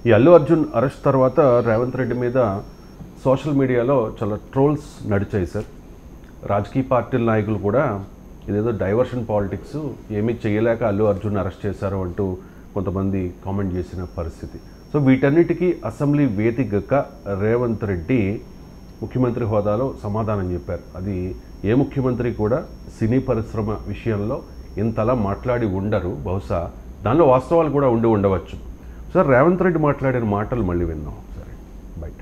ఈ అల్లు అర్జున్ అరెస్ట్ తర్వాత రేవంత్ రెడ్డి మీద సోషల్ మీడియాలో చాలా ట్రోల్స్ నడిచాయి సార్. రాజకీయ పార్టీల నాయకులు కూడా ఇదేదో డైవర్షన్ పాలిటిక్స్, ఏమీ చేయలేక అల్లు అర్జున్ అరెస్ట్ చేశారు అంటూ కొంతమంది కామెంట్ చేసిన పరిస్థితి. సో వీటన్నిటికీ అసెంబ్లీ వేదికగా రేవంత్ రెడ్డి ముఖ్యమంత్రి హోదాలో సమాధానం చెప్పారు. అది ఏ ముఖ్యమంత్రి కూడా సినీ పరిశ్రమ విషయంలో ఇంతలా మాట్లాడి ఉండరు. బహుశా దానిలో వాస్తవాలు కూడా ఉండవచ్చు. సార్ రేవంత్ రెడ్డి మాట్లాడిన మాటలు మళ్ళీ విన్నాం సరే బయట.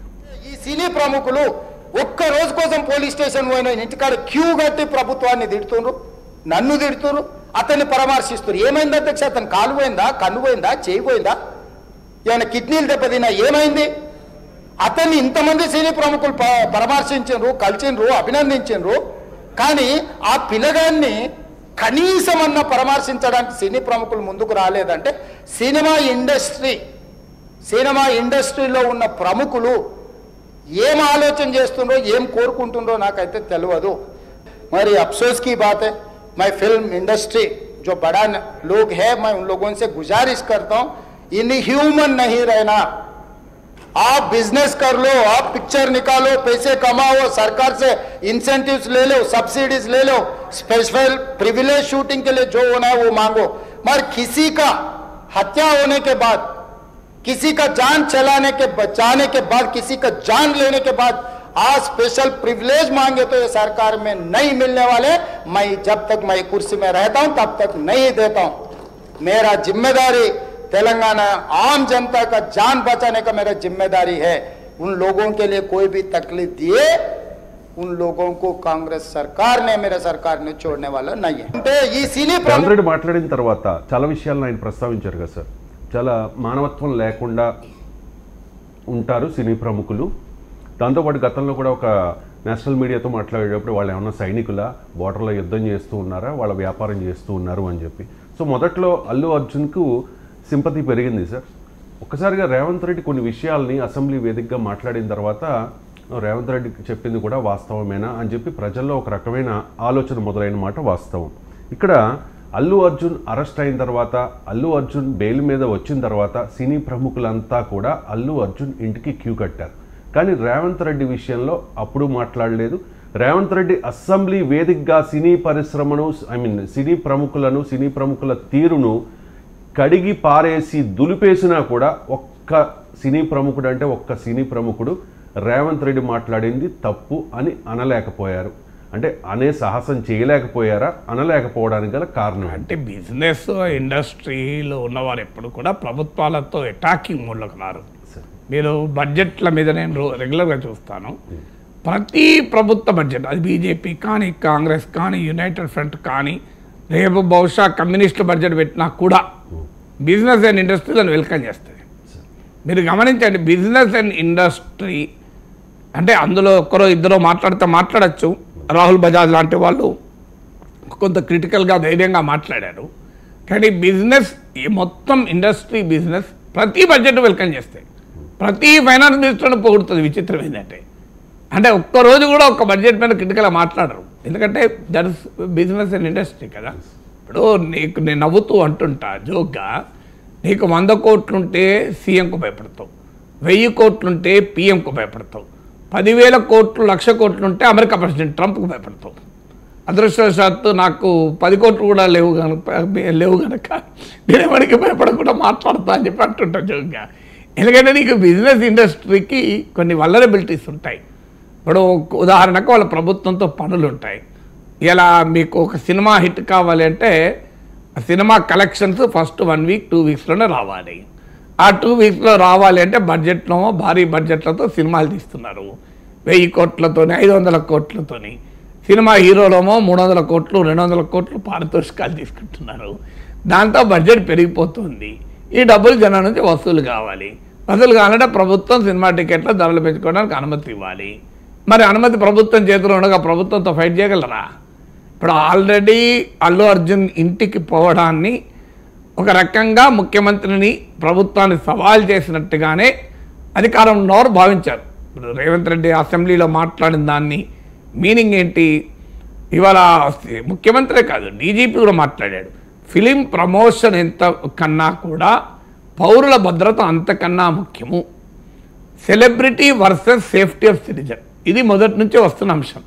ఈ సినీ ప్రముఖులు ఒక్క రోజు కోసం పోలీస్ స్టేషన్ పోయిన ఇంటికాడ క్యూ కట్టి ప్రభుత్వాన్ని తిడుతున్నారు, నన్ను తిడుతున్నారు, అతన్ని పరామర్శిస్తున్నారు. ఏమైంది అధ్యక్ష? అతను కాలు పోయిందా, కన్ను పోయిందా, చేయి పోయిందా, ఏమైనా కిడ్నీలు దెబ్బతిన్నా, ఏమైంది? అతన్ని ఇంతమంది సినీ ప్రముఖులు పరామర్శించారు, కలిసిండ్రు, అభినందించారు. కానీ ఆ పిల్లగాన్ని కనీసమన్నా పరామర్శించడానికి సినీ ప్రముఖులు ముందుకు రాలేదంటే సినిమా ఇండస్ట్రీలో ఉన్న ప్రముఖులు ఏం ఆలోచన చేస్తుండ్రో, ఏం కోరుకుంటుండ్రో నాకైతే తెలియదు. మరి अफसोस की बात है, मैं फिल्म इंडस्ट्री जो बड़ा लोग है, मैं उन लोगों से गुजारिश करता हूँ, इनह्यूमन नहीं रहना। आप बिजनेस कर लो, आप पिक्चर निकालो, पैसे कमाओ, सरकार से इंसेंटिव्स ले लो, सब्सिडीज ले लो, स्पेशल प्रिविलेज शूटिंग के लिए जो होना है वो मांगो। मगर किसी का हत्या होने के बाद, किसी का जान बचाने के बाद, किसी का जान लेने के बाद आज स्पेशल प्रिविलेज मांगे तो ये सरकार में नहीं मिलने वाले। मैं जब तक मैं कुर्सी में रहता हूं तब तक नहीं देता हूं। मेरा जिम्मेदारी तेलंगाना आम जनता का जान बचाने का मेरा जिम्मेदारी है। उन लोगों के लिए कोई भी तकलीफ दिए, उन लोगों को कांग्रेस सरकार ने, मेरे सरकार ने छोड़ने वाला नहीं है। ఈ సినీ రేవంత్ మాట్లాడిన తర్వాత చాలా విషయాలను ఆయన ప్రస్తావించారు కదా సార్. చాలా మానవత్వం లేకుండా ఉంటారు సినీ ప్రముఖులు. దాంతోపాటు గతంలో కూడా ఒక నేషనల్ మీడియాతో మాట్లాడేటప్పుడు వాళ్ళు ఏమన్నా సైనికుల బోర్డర్లో యుద్ధం చేస్తూ ఉన్నారా, వాళ్ళ వ్యాపారం చేస్తూ ఉన్నారు అని చెప్పి. సో మొదట్లో అల్లు అర్జున్కు సింపతి పెరిగింది సార్. ఒక్కసారిగా రేవంత్ రెడ్డి కొన్ని విషయాల్ని అసెంబ్లీ వేదికగా మాట్లాడిన తర్వాత రేవంత్ రెడ్డి చెప్పింది కూడా వాస్తవమేనా అని చెప్పి ప్రజల్లో ఒక రకమైన ఆలోచన మొదలైన మాట వాస్తవం. ఇక్కడ అల్లు అర్జున్ అరెస్ట్ అయిన తర్వాత, అల్లు అర్జున్ బెయిల్ మీద వచ్చిన తర్వాత సినీ ప్రముఖులంతా కూడా అల్లు అర్జున్ ఇంటికి క్యూ కట్టారు. కానీ రేవంత్ రెడ్డి విషయంలో అప్పుడు మాట్లాడలేదు. రేవంత్ రెడ్డి అసెంబ్లీ వేదికగా సినీ పరిశ్రమను, సినీ ప్రముఖులను, సినీ ప్రముఖుల తీరును కడిగి పారేసి దులిపేసినా కూడా ఒక్క సినీ ప్రముఖుడు రేవంత్ రెడ్డి మాట్లాడింది తప్పు అని అనలేకపోయారు. అంటే అనే సాహసం చేయలేకపోయారా? అనలేకపోవడానికి గల కారణం అంటే బిజినెస్ ఇండస్ట్రీలో ఉన్నవారు ఎప్పుడు కూడా ప్రభుత్వాలతో అటాకింగ్ మోడ్లోకి రారు. మీరు బడ్జెట్ల మీద నేను రెగ్యులర్గా చూస్తాను. ప్రతి ప్రభుత్వ బడ్జెట్, అది బీజేపీ కానీ, కాంగ్రెస్ కానీ, యునైటెడ్ ఫ్రంట్ కానీ, రేపు బహుశా కమ్యూనిస్టు బడ్జెట్ పెట్టినా కూడా బిజినెస్ అండ్ ఇండస్ట్రీలను వెల్కమ్ చేస్తుంది. మీరు గమనించండి, బిజినెస్ అండ్ ఇండస్ట్రీ అంటే అందులో ఒక్కరో ఇద్దరో మాట్లాడచ్చు. రాహుల్ బజాజ్ లాంటి వాళ్ళు కొంత క్రిటికల్గా ధైర్యంగా మాట్లాడారు. కానీ బిజినెస్, మొత్తం ఇండస్ట్రీ బిజినెస్ ప్రతి బడ్జెట్ వెల్కమ్ చేస్తాయి. ప్రతి ఫైనాన్స్ మినిస్టర్ను పొగుడుతుంది. విచిత్రం ఏంటంటే ఒక్కరోజు కూడా ఒక బడ్జెట్ మీద క్రిటికల్గా మాట్లాడరు. ఎందుకంటే that is business and industry కదా. ఇప్పుడు నేను నవ్వుతూ అంటుంటా జోక్గా, నీకు 100 కోట్లుంటే సీఎంకు భయపడతావు, 1000 కోట్లుంటే పీఎంకు భయపడతావు, 10,000 కోట్లు 1,00,000 కోట్లుంటే అమెరికా ప్రెసిడెంట్ ట్రంప్కు భయపడతావు. అదృష్టవశాత్తు నాకు 10 కోట్లు కూడా లేవు కనుక నేను ఎవరికి భయపడకుండా మాట్లాడతా అని చెప్పి అంటుంటా జోక్గా. ఎందుకంటే నీకు బిజినెస్ ఇండస్ట్రీకి కొన్ని వల్నరబిలిటీస్ ఉంటాయి. ఇప్పుడు ఉదాహరణకు వాళ్ళ ప్రభుత్వంతో పనులు ఉంటాయి. ఇలా మీకు ఒక సినిమా హిట్ కావాలి అంటే ఆ సినిమా కలెక్షన్స్ ఫస్ట్ 1 వీక్ 2 వీక్స్లోనే రావాలి. ఆ 2 వీక్స్లో రావాలి అంటే బడ్జెట్లో భారీ బడ్జెట్లతో సినిమాలు తీస్తున్నారు. 1000 కోట్లతోని 500 కోట్లతోని. సినిమా హీరోలోమో 300 కోట్లు 200 కోట్లు పారితోషికాలు తీసుకుంటున్నారు. దాంతో బడ్జెట్ పెరిగిపోతుంది. ఈ డబ్బులు జనం నుంచి వసూలు కావాలంటే ప్రభుత్వం సినిమా టికెట్ల ధరలు పెంచుకోవడానికి అనుమతి ఇవ్వాలి. మరి అనుమతి ప్రభుత్వం చేతిలో ఉండగా ప్రభుత్వంతో ఫైట్ చేయగలరా? ఇప్పుడు ఆల్రెడీ అల్లు అర్జున్ ఇంటికి పోవడాన్ని ఒక రకంగా ముఖ్యమంత్రిని, ప్రభుత్వాన్ని సవాల్ చేసినట్టుగానే అధికారం ఉన్నవారు భావించారు. ఇప్పుడు రేవంత్ రెడ్డి అసెంబ్లీలో మాట్లాడిన దాన్ని మీనింగ్ ఏంటి? ఇవాళ ముఖ్యమంత్రే కాదు, డీజీపీ కూడా మాట్లాడాడు. ఫిలిం ప్రమోషన్ ఎంత కన్నా కూడా పౌరుల భద్రత అంతకన్నా ముఖ్యము. Celebrity versus safety of citizen, ఇది మొదటి నుంచే వస్తున్న అంశం.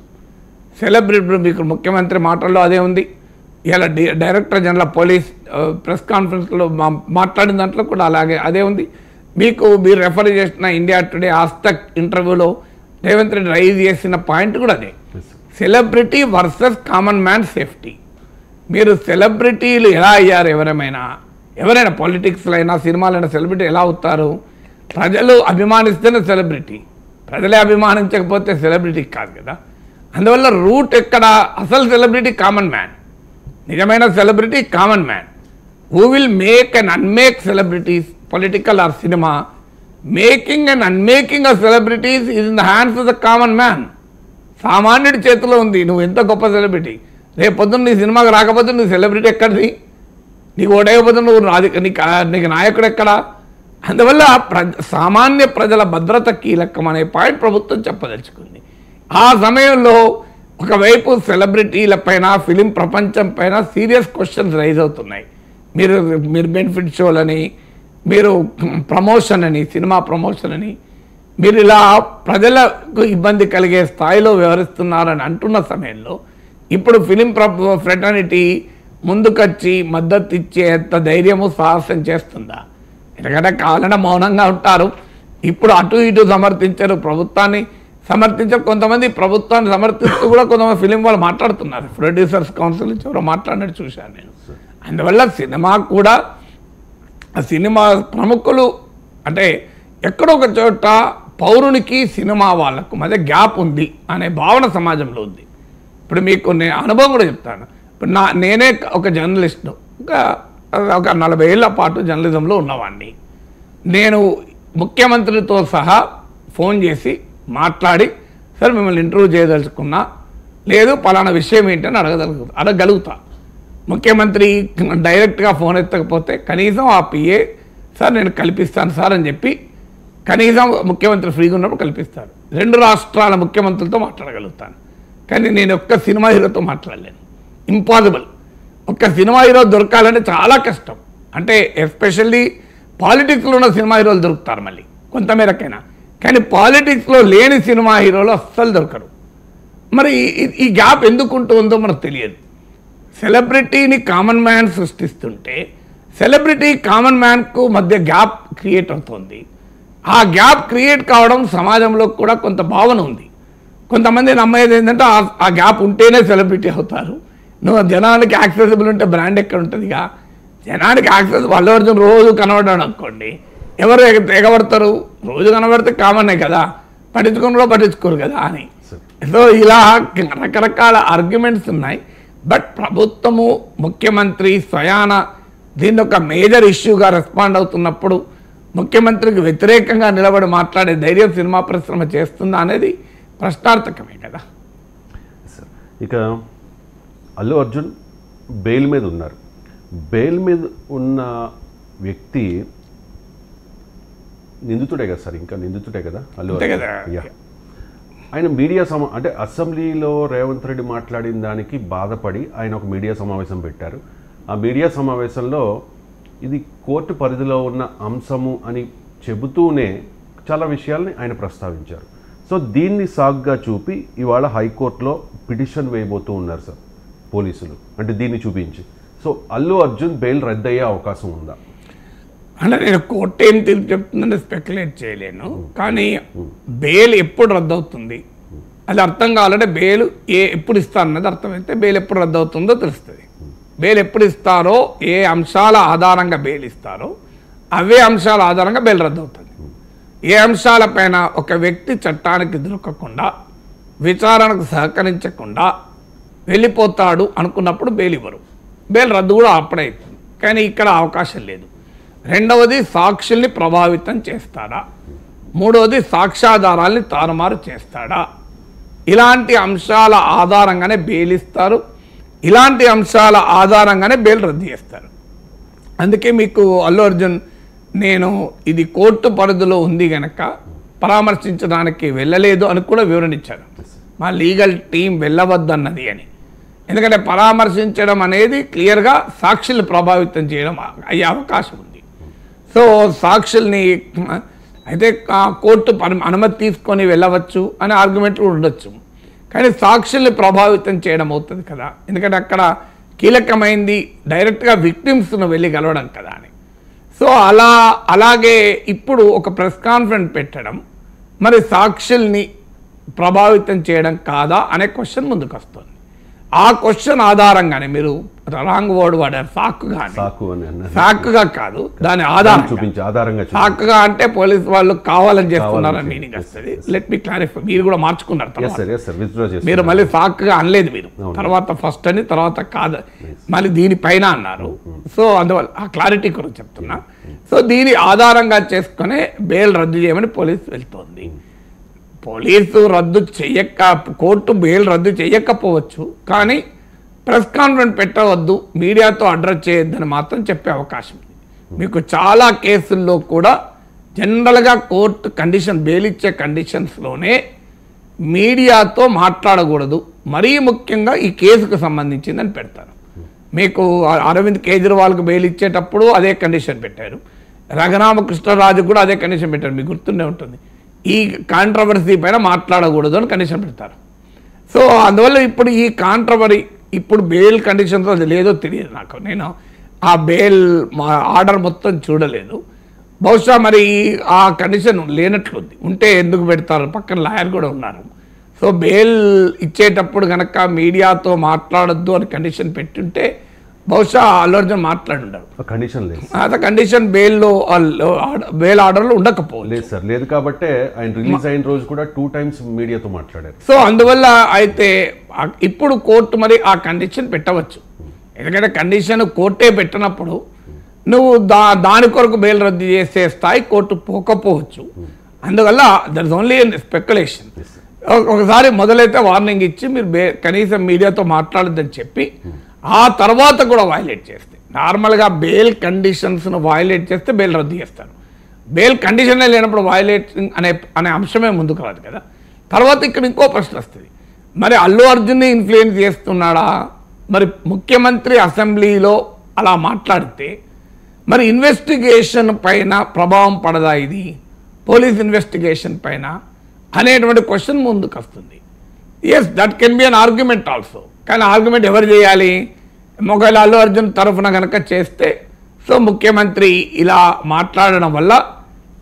సెలబ్రిటీ మీకు ముఖ్యమంత్రి మాటల్లో అదే ఉంది. ఇలా director general of police press కాన్ఫరెన్స్లో మాట్లాడిన దాంట్లో కూడా అలాగే అదే ఉంది. మీరు రెఫర్ చేసిన ఇండియా టుడే ఆస్తక్ ఇంటర్వ్యూలో రేవంత్ రెడ్డి రైజ్ చేసిన పాయింట్ కూడా అదే, celebrity versus common man safety. మీరు సెలబ్రిటీలు ఎలా అయ్యారు? ఎవరైనా పాలిటిక్స్లో అయినా సినిమాలైనా సెలబ్రిటీ ఎలా అవుతారు? ప్రజలు అభిమానిస్తేనే సెలబ్రిటీ, ప్రజలే అభిమానించకపోతే సెలబ్రిటీ కాదు కదా. అందువల్ల రూట్ ఎక్కడ? అసలు సెలబ్రిటీ కామన్ మ్యాన్, నిజమైన celebrity common man. Who will make and unmake celebrities, political or cinema, making and unmaking of celebrities is in the hands of the common man. సామాన్యుడి చేతిలో ఉంది. నువ్వు ఎంత గొప్ప సెలబ్రిటీ, రేపు పొద్దున్న నీ సినిమాకి రాకపోతే నువ్వు సెలబ్రిటీ ఎక్కడిది? నీకు ఓడైపోతే నువ్వు నీకు నాయకుడు ఎక్కడా? అందువల్ల సామాన్య ప్రజల భద్రత కీలకం అనే పాయింట్ ప్రభుత్వం చెప్పదలుచుకుంది. ఆ సమయంలో ఒకవైపు సెలబ్రిటీల పైన, ఫిలిం ప్రపంచం పైన సీరియస్ క్వశ్చన్స్ రైజ్ అవుతున్నాయి. మీరు బెనిఫిట్ షోలని, మీరు ప్రమోషన్ అని, సినిమా ప్రమోషన్ అని, మీరు ఇలా ప్రజలకు ఇబ్బంది కలిగే స్థాయిలో వ్యవహరిస్తున్నారని అంటున్న సమయంలో ఇప్పుడు ఫిలిం ఫ్రెటర్నిటీ ముందుకొచ్చి మద్దతు ఇచ్చేంత ధైర్యము సాహసం చేస్తుందా? ఎందుకంటే కావాలన్నా మౌనంగా ఉంటారు. ఇప్పుడు అటు ఇటు సమర్థించారు, ప్రభుత్వాన్ని సమర్థించారు. కొంతమంది ప్రభుత్వాన్ని సమర్థిస్తూ కూడా కొంతమంది ఫిలిం వాళ్ళు మాట్లాడుతున్నారు. ప్రొడ్యూసర్స్ కౌన్సిల్ నుంచి ఎవరో మాట్లాడినట్టు చూశాను నేను. అందువల్ల సినిమా కూడా, సినిమా ప్రముఖులు అంటే ఎక్కడో ఒక చోట పౌరునికి సినిమా వాళ్ళకు మధ్య గ్యాప్ ఉంది అనే భావన సమాజంలో ఉంది. ఇప్పుడు మీకు నేను అనుభవం కూడా చెప్తాను. ఇప్పుడు నేనే ఒక జర్నలిస్ట్ను, ఒక 40 ఏళ్ల పాటు జర్నలిజంలో ఉన్నవాడిని. నేను ముఖ్యమంత్రితో సహా ఫోన్ చేసి మాట్లాడి, సార్ మిమ్మల్ని ఇంటర్వ్యూ చేయదలుచుకున్నా, లేదు పలానా విషయం ఏంటని అడగగలుగుతా. ముఖ్యమంత్రి డైరెక్ట్గా ఫోన్ ఎత్తకపోతే కనీసం ఆ పిఏ సార్ నేను కల్పిస్తాను సార్ అని చెప్పి కనీసం ముఖ్యమంత్రి ఫ్రీగా ఉన్నప్పుడు కల్పిస్తారు. 2 రాష్ట్రాల ముఖ్యమంత్రులతో మాట్లాడగలుగుతాను. కానీ నేను ఒక్క సినిమా హీరోతో మాట్లాడలేను, ఇంపాసిబుల్. ఒక్క సినిమా హీరో దొరకాలంటే చాలా కష్టం. అంటే ఎస్పెషల్లీ పాలిటిక్స్లో ఉన్న సినిమా హీరోలు దొరుకుతారు మళ్ళీ కొంతమేరకైనా, కానీ పాలిటిక్స్లో లేని సినిమా హీరోలు అస్సలు దొరకరు. మరి ఈ గ్యాప్ ఎందుకు ఉంటుందో మనకు తెలియదు. సెలబ్రిటీని కామన్ మ్యాన్ సృష్టిస్తుంటే సెలబ్రిటీ కామన్ మ్యాన్కు మధ్య గ్యాప్ క్రియేట్ అవుతుంది. ఆ గ్యాప్ క్రియేట్ కావడం సమాజంలో కూడా కొంత భావన ఉంది. కొంతమంది నమ్మేది ఏంటంటే ఆ గ్యాప్ ఉంటేనే సెలబ్రిటీ అవుతారు. నువ్వు జనానికి యాక్సెసిబుల్ ఉంటే బ్రాండ్ ఎక్కడ ఉంటుందిగా? జనానికి యాక్సెస్ అల్లు అర్జున్ రోజు కనబడ్డాడు అనుకోండి, ఎవరు ఎగబడతారు? రోజు కనబడితే కామనే కదా, పట్టించుకోరు కదా అని. సో ఇలా రకరకాల ఆర్గ్యుమెంట్స్ ఉన్నాయి. బట్ ప్రభుత్వము, ముఖ్యమంత్రి స్వయాన దీన్ని ఒక మేజర్ ఇష్యూగా రెస్పాండ్ అవుతున్నప్పుడు ముఖ్యమంత్రికి వ్యతిరేకంగా నిలబడి మాట్లాడే ధైర్యం సినిమా పరిశ్రమ చేస్తుందా అనేది ప్రశ్నార్థకమే కదా. ఇక అల్లు అర్జున్ బెయిల్ మీద ఉన్నారు. బెయిల్ మీద ఉన్న వ్యక్తి నిందితుడే కదా సార్, ఇంకా నిందితుడే కదా అల్లు అర్జున్. ఆయన మీడియా అంటే అసెంబ్లీలో రేవంత్ రెడ్డి మాట్లాడిన దానికి బాధపడి ఆయన ఒక మీడియా సమావేశం పెట్టారు. ఆ మీడియా సమావేశంలో ఇది కోర్టు పరిధిలో ఉన్న అంశము అని చెబుతూనే చాలా విషయాల్ని ఆయన ప్రస్తావించారు. సో దీన్ని సాగ్గా చూపి ఇవాళ హైకోర్టులో పిటిషన్ వేయబోతూ ఉన్నారు సార్ పోలీసులు, అంటే దీన్ని చూపించి. సో అల్లు అర్జున్ బెయిల్ రద్దయ్యే అవకాశం ఉందా? అంటే నేను కోర్టు ఏం తీర్పు చెప్తుందని స్పెక్యులేట్ చేయలేను, కానీ బెయిల్ ఎప్పుడు రద్దవుతుంది అది అర్థం కావాలంటే బెయిల్ ఎప్పుడు ఇస్తారన్నది అర్థమైతే బెయిల్ ఎప్పుడు రద్దవుతుందో తెలుస్తుంది. బెయిల్ ఎప్పుడు ఇస్తారో, ఏ అంశాల ఆధారంగా బెయిల్ ఇస్తారో అవే అంశాల ఆధారంగా బెయిల్ రద్దవుతుంది. ఏ అంశాలపైన ఒక వ్యక్తి చట్టానికి దొరకకుండా, విచారణకు సహకరించకుండా వెళ్ళిపోతాడు అనుకున్నప్పుడు బెయిల్ ఇవ్వరు. బెయిల్ రద్దు కూడా అప్పుడే అవుతుంది. కానీ ఇక్కడ అవకాశం లేదు. రెండవది సాక్షుల్ని ప్రభావితం చేస్తాడా, మూడవది సాక్ష్యాధారాల్ని తారుమారు చేస్తాడా, ఇలాంటి అంశాల ఆధారంగానే బెయిల్ ఇస్తారు. ఇలాంటి అంశాల ఆధారంగానే బెయిల్ రద్దు చేస్తారు. అందుకే మీకు అల్లు అర్జున్ నేను ఇది కోర్టు పరిధిలో ఉంది కనుక పరామర్శించడానికి వెళ్ళలేదు అని కూడా వివరణ ఇచ్చారు. మా లీగల్ టీం వెళ్ళవద్దన్నది అని. ఎందుకంటే పరామర్శించడం అనేది క్లియర్గా సాక్షుల్ని ప్రభావితం చేయడం అయ్యే అవకాశం ఉంది. సో సాక్షుల్ని అయితే కోర్టు అనుమతి తీసుకొని వెళ్ళవచ్చు అనే ఆర్గ్యుమెంట్లు ఉండొచ్చు, కానీ సాక్షుల్ని ప్రభావితం చేయడం అవుతుంది కదా, ఎందుకంటే అక్కడ కీలకమైంది డైరెక్ట్గా విక్టిమ్స్ను వెళ్ళి కలవడం కదా అని. సో అలాగే ఇప్పుడు ఒక ప్రెస్ కాన్ఫరెన్స్ పెట్టడం మరి సాక్షుల్ని ప్రభావితం చేయడం కాదా అనే క్వశ్చన్ ముందుకు వస్తుంది. ఆ క్వశ్చన్ ఆధారంగానే మీరు రాంగ్ వర్డ్ వాడారు, సాకుగా కాదు, దాని ఆధారంగా. సాకుగా అంటే పోలీసు వాళ్ళు కావాలని చేస్తున్నారని మీనింగ్ వస్తుంది. లెట్ మీ క్లారిఫై, మీరు కూడా మార్చుకున్నారు, మీరు మళ్ళీ సాకుగా అనలేదు, మీరు తర్వాత ఫస్ట్ అని తర్వాత కాదు మళ్ళీ దీనిపైన అన్నారు. సో అందువల్ల ఆ క్లారిటీ గురించి చెప్తున్నా. సో దీని ఆధారంగా చేసుకునే బెయిల్ రద్దు చేయమని పోలీసు వెళ్తోంది. పోలీసు రద్దు కోర్టు బెయిల్ రద్దు చేయకపోవచ్చు, కానీ ప్రెస్ కాన్ఫరెన్స్ పెట్టవద్దు, మీడియాతో అడ్రస్ చేయొద్దని మాత్రం చెప్పే అవకాశం ఉంది. మీకు చాలా కేసుల్లో కూడా జనరల్గా కోర్టు కండిషన్ బెయిల్ ఇచ్చే కండిషన్స్లోనే మీడియాతో మాట్లాడకూడదు, మరీ ముఖ్యంగా ఈ కేసుకు సంబంధించిందని పెడతారు. మీకు అరవింద్ కేజ్రీవాల్కి బెయిల్ ఇచ్చేటప్పుడు అదే కండిషన్ పెట్టారు, రఘురామకృష్ణరాజు కూడా అదే కండిషన్ పెట్టారు, మీకు గుర్తుండే ఉంటుంది. ఈ కాంట్రవర్సీ పైన మాట్లాడకూడదు అని కండిషన్ పెడతారు. సో అందువల్ల ఇప్పుడు ఈ ఇప్పుడు బెయిల్ కండిషన్తో అది లేదో తెలియదు నాకు, నేను ఆ బెయిల్ ఆర్డర్ మొత్తం చూడలేదు. బహుశా మరి ఆ కండిషన్ లేనట్లుంది, ఉంటే ఎందుకు పెడతారు, పక్కన లాయర్ కూడా ఉన్నారు. సో బెయిల్ ఇచ్చేటప్పుడు కనుక మీడియాతో మాట్లాడొద్దు అని కండిషన్ పెట్టుంటే బహుశా అల్లు అర్జున్ మాట్లాడుంటారు. కండిషన్ బెయిల్ ఆర్డర్లో ఉండకపోవచ్చు. లేదు కాబట్టి ఆయన రిలీజ్ అయిన రోజు కూడా 2 times మీడియాతో మాట్లాడారు. సో అందువల్ల అయితే ఇప్పుడు కోర్టు మరి ఆ కండిషన్ పెట్టవచ్చు, ఎందుకంటే కండిషన్ కోర్టే పెట్టినప్పుడు నువ్వు దాని కొరకు బెయిల్ రద్దు చేసే స్థాయి కోర్టు పోకపోవచ్చు. అందువల్ల దర్ ఇస్ ఓన్లీ స్పెక్యులేషన్. ఒకసారి మొదలైతే వార్నింగ్ ఇచ్చి మీరు కనీసం మీడియాతో మాట్లాడొద్దని చెప్పి ఆ తర్వాత కూడా వైలేట్ చేస్తే, నార్మల్గా బెయిల్ కండిషన్స్ను వైలేట్ చేస్తే బెయిల్ రద్దు చేస్తారు. బెయిల్ కండిషనే లేనప్పుడు వైలేటింగ్ అనే అంశమే ముందుకు రాదు కదా. తర్వాత ఇక్కడ ఇంకో ప్రశ్న వస్తుంది, మరి అల్లు అర్జున్ని ఇన్ఫ్లుయెన్స్ చేస్తున్నాడా, మరి ముఖ్యమంత్రి అసెంబ్లీలో అలా మాట్లాడితే మరి ఇన్వెస్టిగేషన్ పైన ప్రభావం పడదా, ఇది పోలీస్ ఇన్వెస్టిగేషన్ పైన అనేటువంటి క్వశ్చన్ ముందుకు వస్తుంది. Yes, that can be an argument also, కానీ ఆర్గ్యుమెంట్ ఎవరు చేయాలి, ఒకవేళ అల్లు అర్జున్ తరఫున కనుక చేస్తే సో ముఖ్యమంత్రి ఇలా మాట్లాడడం వల్ల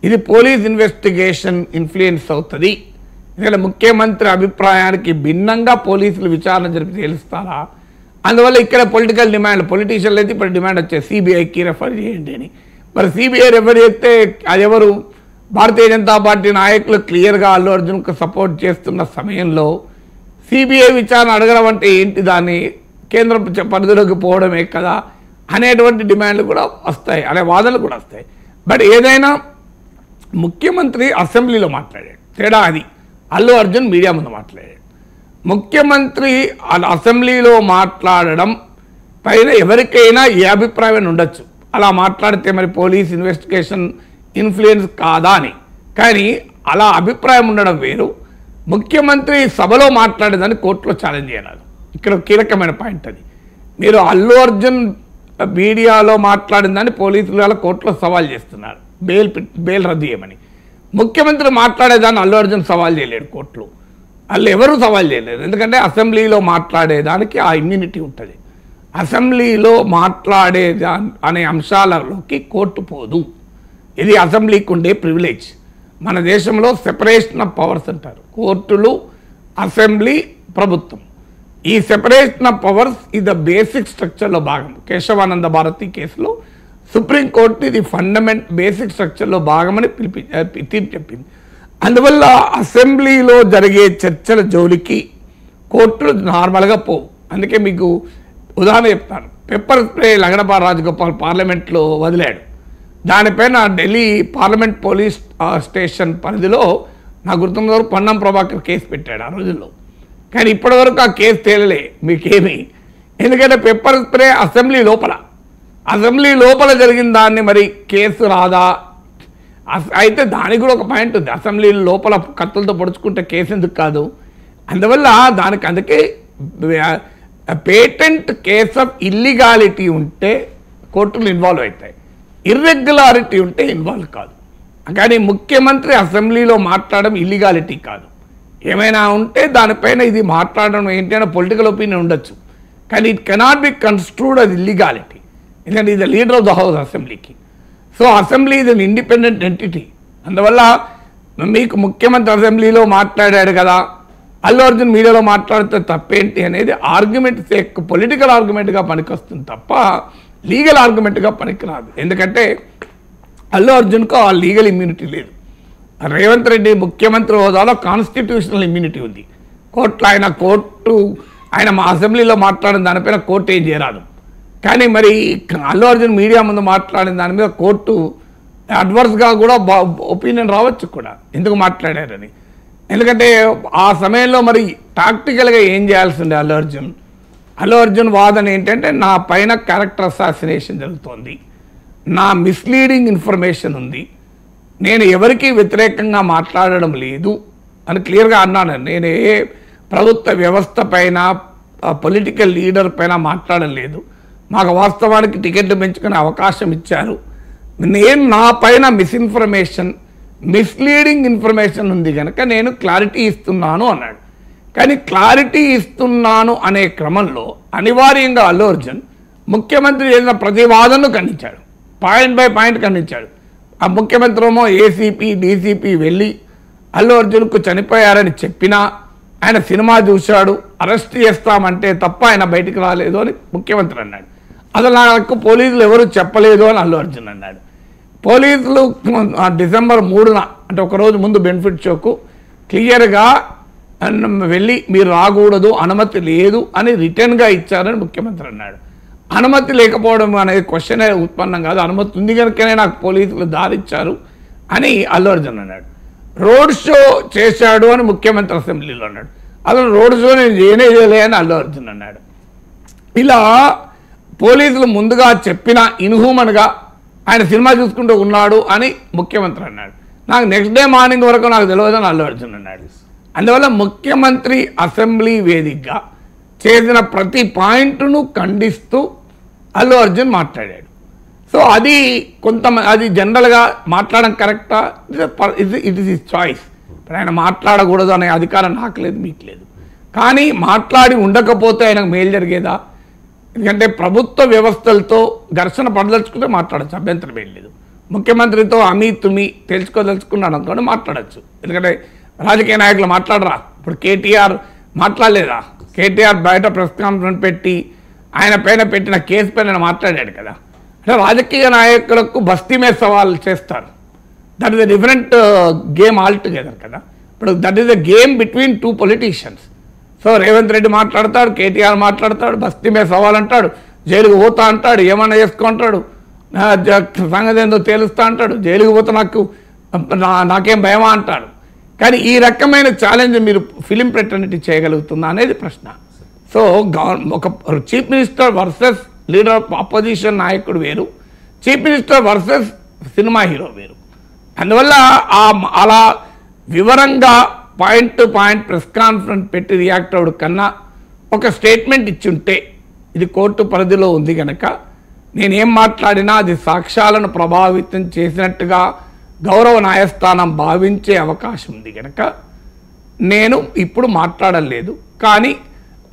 ఇది పోలీస్ ఇన్వెస్టిగేషన్ ఇన్ఫ్లుయెన్స్ అవుతుంది, ఎందుకంటే ముఖ్యమంత్రి అభిప్రాయానికి భిన్నంగా పోలీసులు విచారణ జరిపి తేలుస్తారా, అందువల్ల ఇక్కడ పొలిటికల్ డిమాండ్, పొలిటీషియన్లు అయితే ఇప్పుడు డిమాండ్ వచ్చాయి సిబిఐకి రెఫర్ చేయండి అని. మరి సిబిఐ రెఫర్ చేస్తే అది ఎవరు, భారతీయ జనతా పార్టీ నాయకులు క్లియర్గా అల్లు అర్జున్కు సపోర్ట్ చేస్తున్న సమయంలో సిబిఐ విచారణ అడగడం అంటే ఏంటి, దాన్ని కేంద్ర పరిధిలోకి పోవడమే కదా అనేటువంటి డిమాండ్లు కూడా వస్తాయి, అనే వాదనలు కూడా వస్తాయి. బట్ ఏదైనా ముఖ్యమంత్రి అసెంబ్లీలో మాట్లాడాడు, తేడా అది. అల్లు అర్జున్ మీడియా ముందు మాట్లాడాడు. ముఖ్యమంత్రి అసెంబ్లీలో మాట్లాడడం పైన ఎవరికైనా ఏ అభిప్రాయం ఉండొచ్చు, అలా మాట్లాడితే మరి పోలీస్ ఇన్వెస్టిగేషన్ ఇన్ఫ్లుయెన్స్ కాదా అని. కానీ అలా అభిప్రాయం ఉండడం వేరు, ముఖ్యమంత్రి సభలో మాట్లాడేదాన్ని కోర్టులో ఛాలెంజ్ చేయరాదు. ఇక్కడ కీలకమైన పాయింట్ అది. మీరు అల్లు అర్జున్ మీడియాలో మాట్లాడిన దాన్ని పోలీసులు వాళ్ళ కోర్టులో సవాల్ చేస్తున్నారు, బెయిల్ రద్దు చేయమని. ముఖ్యమంత్రి మాట్లాడేదాన్ని అల్లు అర్జున్ సవాల్ చేయలేడు కోర్టులో, వాళ్ళు ఎవరు సవాల్ చేయలేరు, ఎందుకంటే అసెంబ్లీలో మాట్లాడేదానికి ఆ ఇమ్యూనిటీ ఉంటుంది. అసెంబ్లీలో మాట్లాడేదా అనే అంశాలలోకి కోర్టు పోదు, ఇది అసెంబ్లీకి ఉండే ప్రివిలేజ్. మన దేశంలో సెపరేషన్ ఆఫ్ పవర్స్ అంటారు, కోర్టులు, అసెంబ్లీ, ప్రభుత్వం. ఈ సెపరేషన్ ఆఫ్ పవర్స్ ఇది బేసిక్ స్ట్రక్చర్లో భాగం. కేశవానంద భారతి కేసులో సుప్రీంకోర్టు ఇది బేసిక్ స్ట్రక్చర్లో భాగమని తీర్పు చెప్పింది. అందువల్ల అసెంబ్లీలో జరిగే చర్చల జోలికి కోర్టులు నార్మల్గా పోవు. అందుకే మీకు ఉదాహరణ చెప్తాను, పెప్పర్ స్ప్రే లగడపాటి రాజగోపాల్ పార్లమెంట్లో వదిలాడు, దానిపైన ఢిల్లీ పార్లమెంట్ పోలీస్ స్టేషన్ పరిధిలో నాకు గుర్తున్న వరకు పొన్నం ప్రభాకర్ కేసు పెట్టాడు ఆ రోజుల్లో. కానీ ఇప్పటివరకు ఆ కేసు తేలలే మీకేమి, ఎందుకంటే పెప్పర్ స్ప్రే అసెంబ్లీ లోపల జరిగిన దాన్ని మరి కేసు రాదా, అయితే దానికి కూడా ఒక పాయింట్ ఉంది, అసెంబ్లీ లోపల కత్తులతో పొడుచుకుంటే కేసు ఎందుకు కాదు. అందువల్ల అందుకే పేటెంట్ కేస్ ఆఫ్ ఇల్లీగాలిటీ ఉంటే కోర్టులు ఇన్వాల్వ్ అవుతాయి. ఇర్రెగ్యులారిటీ ఉంటే ఇన్వాల్వ్ కాదు. కానీ ముఖ్యమంత్రి అసెంబ్లీలో మాట్లాడడం ఇల్లీగాలిటీ కాదు. ఏమైనా ఉంటే దానిపైన ఇది మాట్లాడడం ఏంటి అనే పొలిటికల్ ఒపీనియన్ ఉండొచ్చు, కానీ ఇట్ కెనాట్ బి కన్స్ట్రూడ్ అది ఇల్లీగాలిటీ. ఎందుకంటే ఇది లీడర్ ఆఫ్ ద హౌస్ అసెంబ్లీకి. సో అసెంబ్లీ ఇది అన్ ఇండిపెండెంట్ ఎంటిటీ. అందువల్ల మీకు ముఖ్యమంత్రి అసెంబ్లీలో మాట్లాడాడు కదా, అల్లు అర్జున్ మీడియాలో మాట్లాడితే తప్పేంటి అనేది ఆర్గ్యుమెంట్ పొలిటికల్ ఆర్గ్యుమెంట్గా పనికొస్తుంది తప్ప లీగల్ ఆర్గ్యుమెంట్గా పనికిరాదు. ఎందుకంటే అల్లు అర్జున్కు ఆ లీగల్ ఇమ్యూనిటీ లేదు. రేవంత్ రెడ్డి ముఖ్యమంత్రి హోదాలో కాన్స్టిట్యూషనల్ ఇమ్యూనిటీ ఉంది. ఆయన మా అసెంబ్లీలో మాట్లాడిన దానిపైన కోర్టు ఏం చేయరాదు. కానీ మరి అల్లు అర్జున్ మీడియా ముందు మాట్లాడిన దాని మీద కోర్టు అడ్వర్స్గా కూడా ఒపీనియన్ రావచ్చు కూడా, ఎందుకు మాట్లాడారని. ఎందుకంటే ఆ సమయంలో మరి టాక్టికల్గా ఏం చేయాల్సి ఉండే అల్లు అర్జున్ వాదన ఏంటంటే నా పైన క్యారెక్టర్ అసాసినేషన్ జరుగుతోంది, నా మిస్లీడింగ్ ఇన్ఫర్మేషన్ ఉంది, నేను ఎవరికి వ్యతిరేకంగా మాట్లాడడం లేదు అని క్లియర్గా అన్నాను. నేను ఏ ప్రభుత్వ వ్యవస్థ పైన పొలిటికల్ లీడర్ పైన మాట్లాడడం లేదు, మాకు వాస్తవానికి టికెట్లు పెంచుకునే అవకాశం ఇచ్చారు, నేను నా పైన మిస్ఇన్ఫర్మేషన్ మిస్లీడింగ్ ఇన్ఫర్మేషన్ ఉంది కనుక నేను క్లారిటీ ఇస్తున్నాను అన్నాడు. కానీ క్లారిటీ ఇస్తున్నాను అనే క్రమంలో అనివార్యంగా అల్లు అర్జున్ ముఖ్యమంత్రి చేసిన ప్రతి వాదనను ఖండించాడు, పాయింట్ బై పాయింట్ ఖండించాడు. ఆ ముఖ్యమంత్రి ఏమో ఏసీపీ డీసీపీ వెళ్ళి అల్లు అర్జున్కు చనిపోయారని చెప్పినా ఆయన సినిమా చూశాడు, అరెస్ట్ చేస్తామంటే తప్ప ఆయన బయటికి రాలేదు అని ముఖ్యమంత్రి అన్నాడు. అసలు నాకు పోలీసులు ఎవరు చెప్పలేదు అని అల్లు అర్జున్ అన్నాడు. పోలీసులు డిసెంబర్ 3న అంటే ఒకరోజు ముందు బెనిఫిట్ షోకు క్లియర్గా వెళ్ళి మీరు రాకూడదు, అనుమతి లేదు అని రిటర్న్గా ఇచ్చారని ముఖ్యమంత్రి అన్నాడు. అనుమతి లేకపోవడం అనేది క్వశ్చన్ ఉత్పన్నం కాదు, అనుమతి ఉంది కనుకనే నాకు పోలీసులు దారిచ్చారు అని అల్లు అర్జున్ అన్నాడు. రోడ్ షో చేశాడు అని ముఖ్యమంత్రి అసెంబ్లీలో అన్నాడు. అసలు రోడ్ షో నేను చేయలే అని అల్లు అర్జున్ అన్నాడు. ఇలా పోలీసులు ముందుగా చెప్పిన ఇన్హ్యూమన్గా ఆయన సినిమా చూసుకుంటూ ఉన్నాడు అని ముఖ్యమంత్రి అన్నాడు. నాకు నెక్స్ట్ డే మార్నింగ్ వరకు నాకు తెలియదని అల్లు అర్జున్ అన్నాడు. అందువల్ల ముఖ్యమంత్రి అసెంబ్లీ వేదికగా చేసిన ప్రతి పాయింట్ను ఖండిస్తూ అల్లు అర్జున్ మాట్లాడాడు. సో అది అది జనరల్గా మాట్లాడడం కరెక్టా, ఇట్ ఈస్ హిస్ చాయిస్. ఆయన మాట్లాడకూడదు అనే అధికారం నాకు లేదు, మీకు లేదు. కానీ మాట్లాడి ఉండకపోతే ఆయనకు మేలు జరిగేదా? ఎందుకంటే ప్రభుత్వ వ్యవస్థలతో ఘర్షణ పడదలుచుకుంటే మాట్లాడచ్చు, అభ్యంతరం ఏం లేదు. ముఖ్యమంత్రితో తుమి తెలుసుకోదలుచుకున్నాడు అనుకోండి మాట్లాడచ్చు. ఎందుకంటే రాజకీయ నాయకులు మాట్లాడరా? ఇప్పుడు కేటీఆర్ మాట్లాడలేదా? కేటీఆర్ బయట ప్రెస్ కాన్ఫరెన్స్ పెట్టి ఆయన పైన పెట్టిన కేసు పైన మాట్లాడాడు కదా. అంటే రాజకీయ నాయకులకు బస్తీ మీద సవాళ్ళు చేస్తారు. That is a different game altogether కదా. ఇప్పుడు that is a game between two politicians. So Revanth Reddy మాట్లాడతాడు, కేటీఆర్ మాట్లాడతాడు, బస్తీ మీద సవాల్ అంటాడు, జైలుకు పోతా అంటాడు, ఏమన్నా చేసుకుంటాడు, సంగతి ఏందో తేలుస్తా అంటాడు, జైలుకు పోతే నాకేం భయమా అంటాడు. కానీ ఈ రకమైన ఛాలెంజ్ మీరు ఫిలిం ఫ్రెటర్నిటీ చేయగలుగుతుందా అనేది ప్రశ్న. సో ఒక chief minister versus leader of opposition నాయకుడు వేరు, chief minister versus cinema hero వేరు. అందువల్ల అలా వివరంగా point to point press conference పెట్టి రియాక్ట్ అవ్వడం కన్నా ఒక స్టేట్మెంట్ ఇచ్చుంటే ఇది కోర్టు పరిధిలో ఉంది కనుక నేనేం మాట్లాడినా అది సాక్ష్యాలను ప్రభావితం చేసినట్టుగా గౌరవ న్యాయస్థానం భావించే అవకాశం ఉంది కనుక నేను ఇప్పుడు మాట్లాడలేదు. కానీ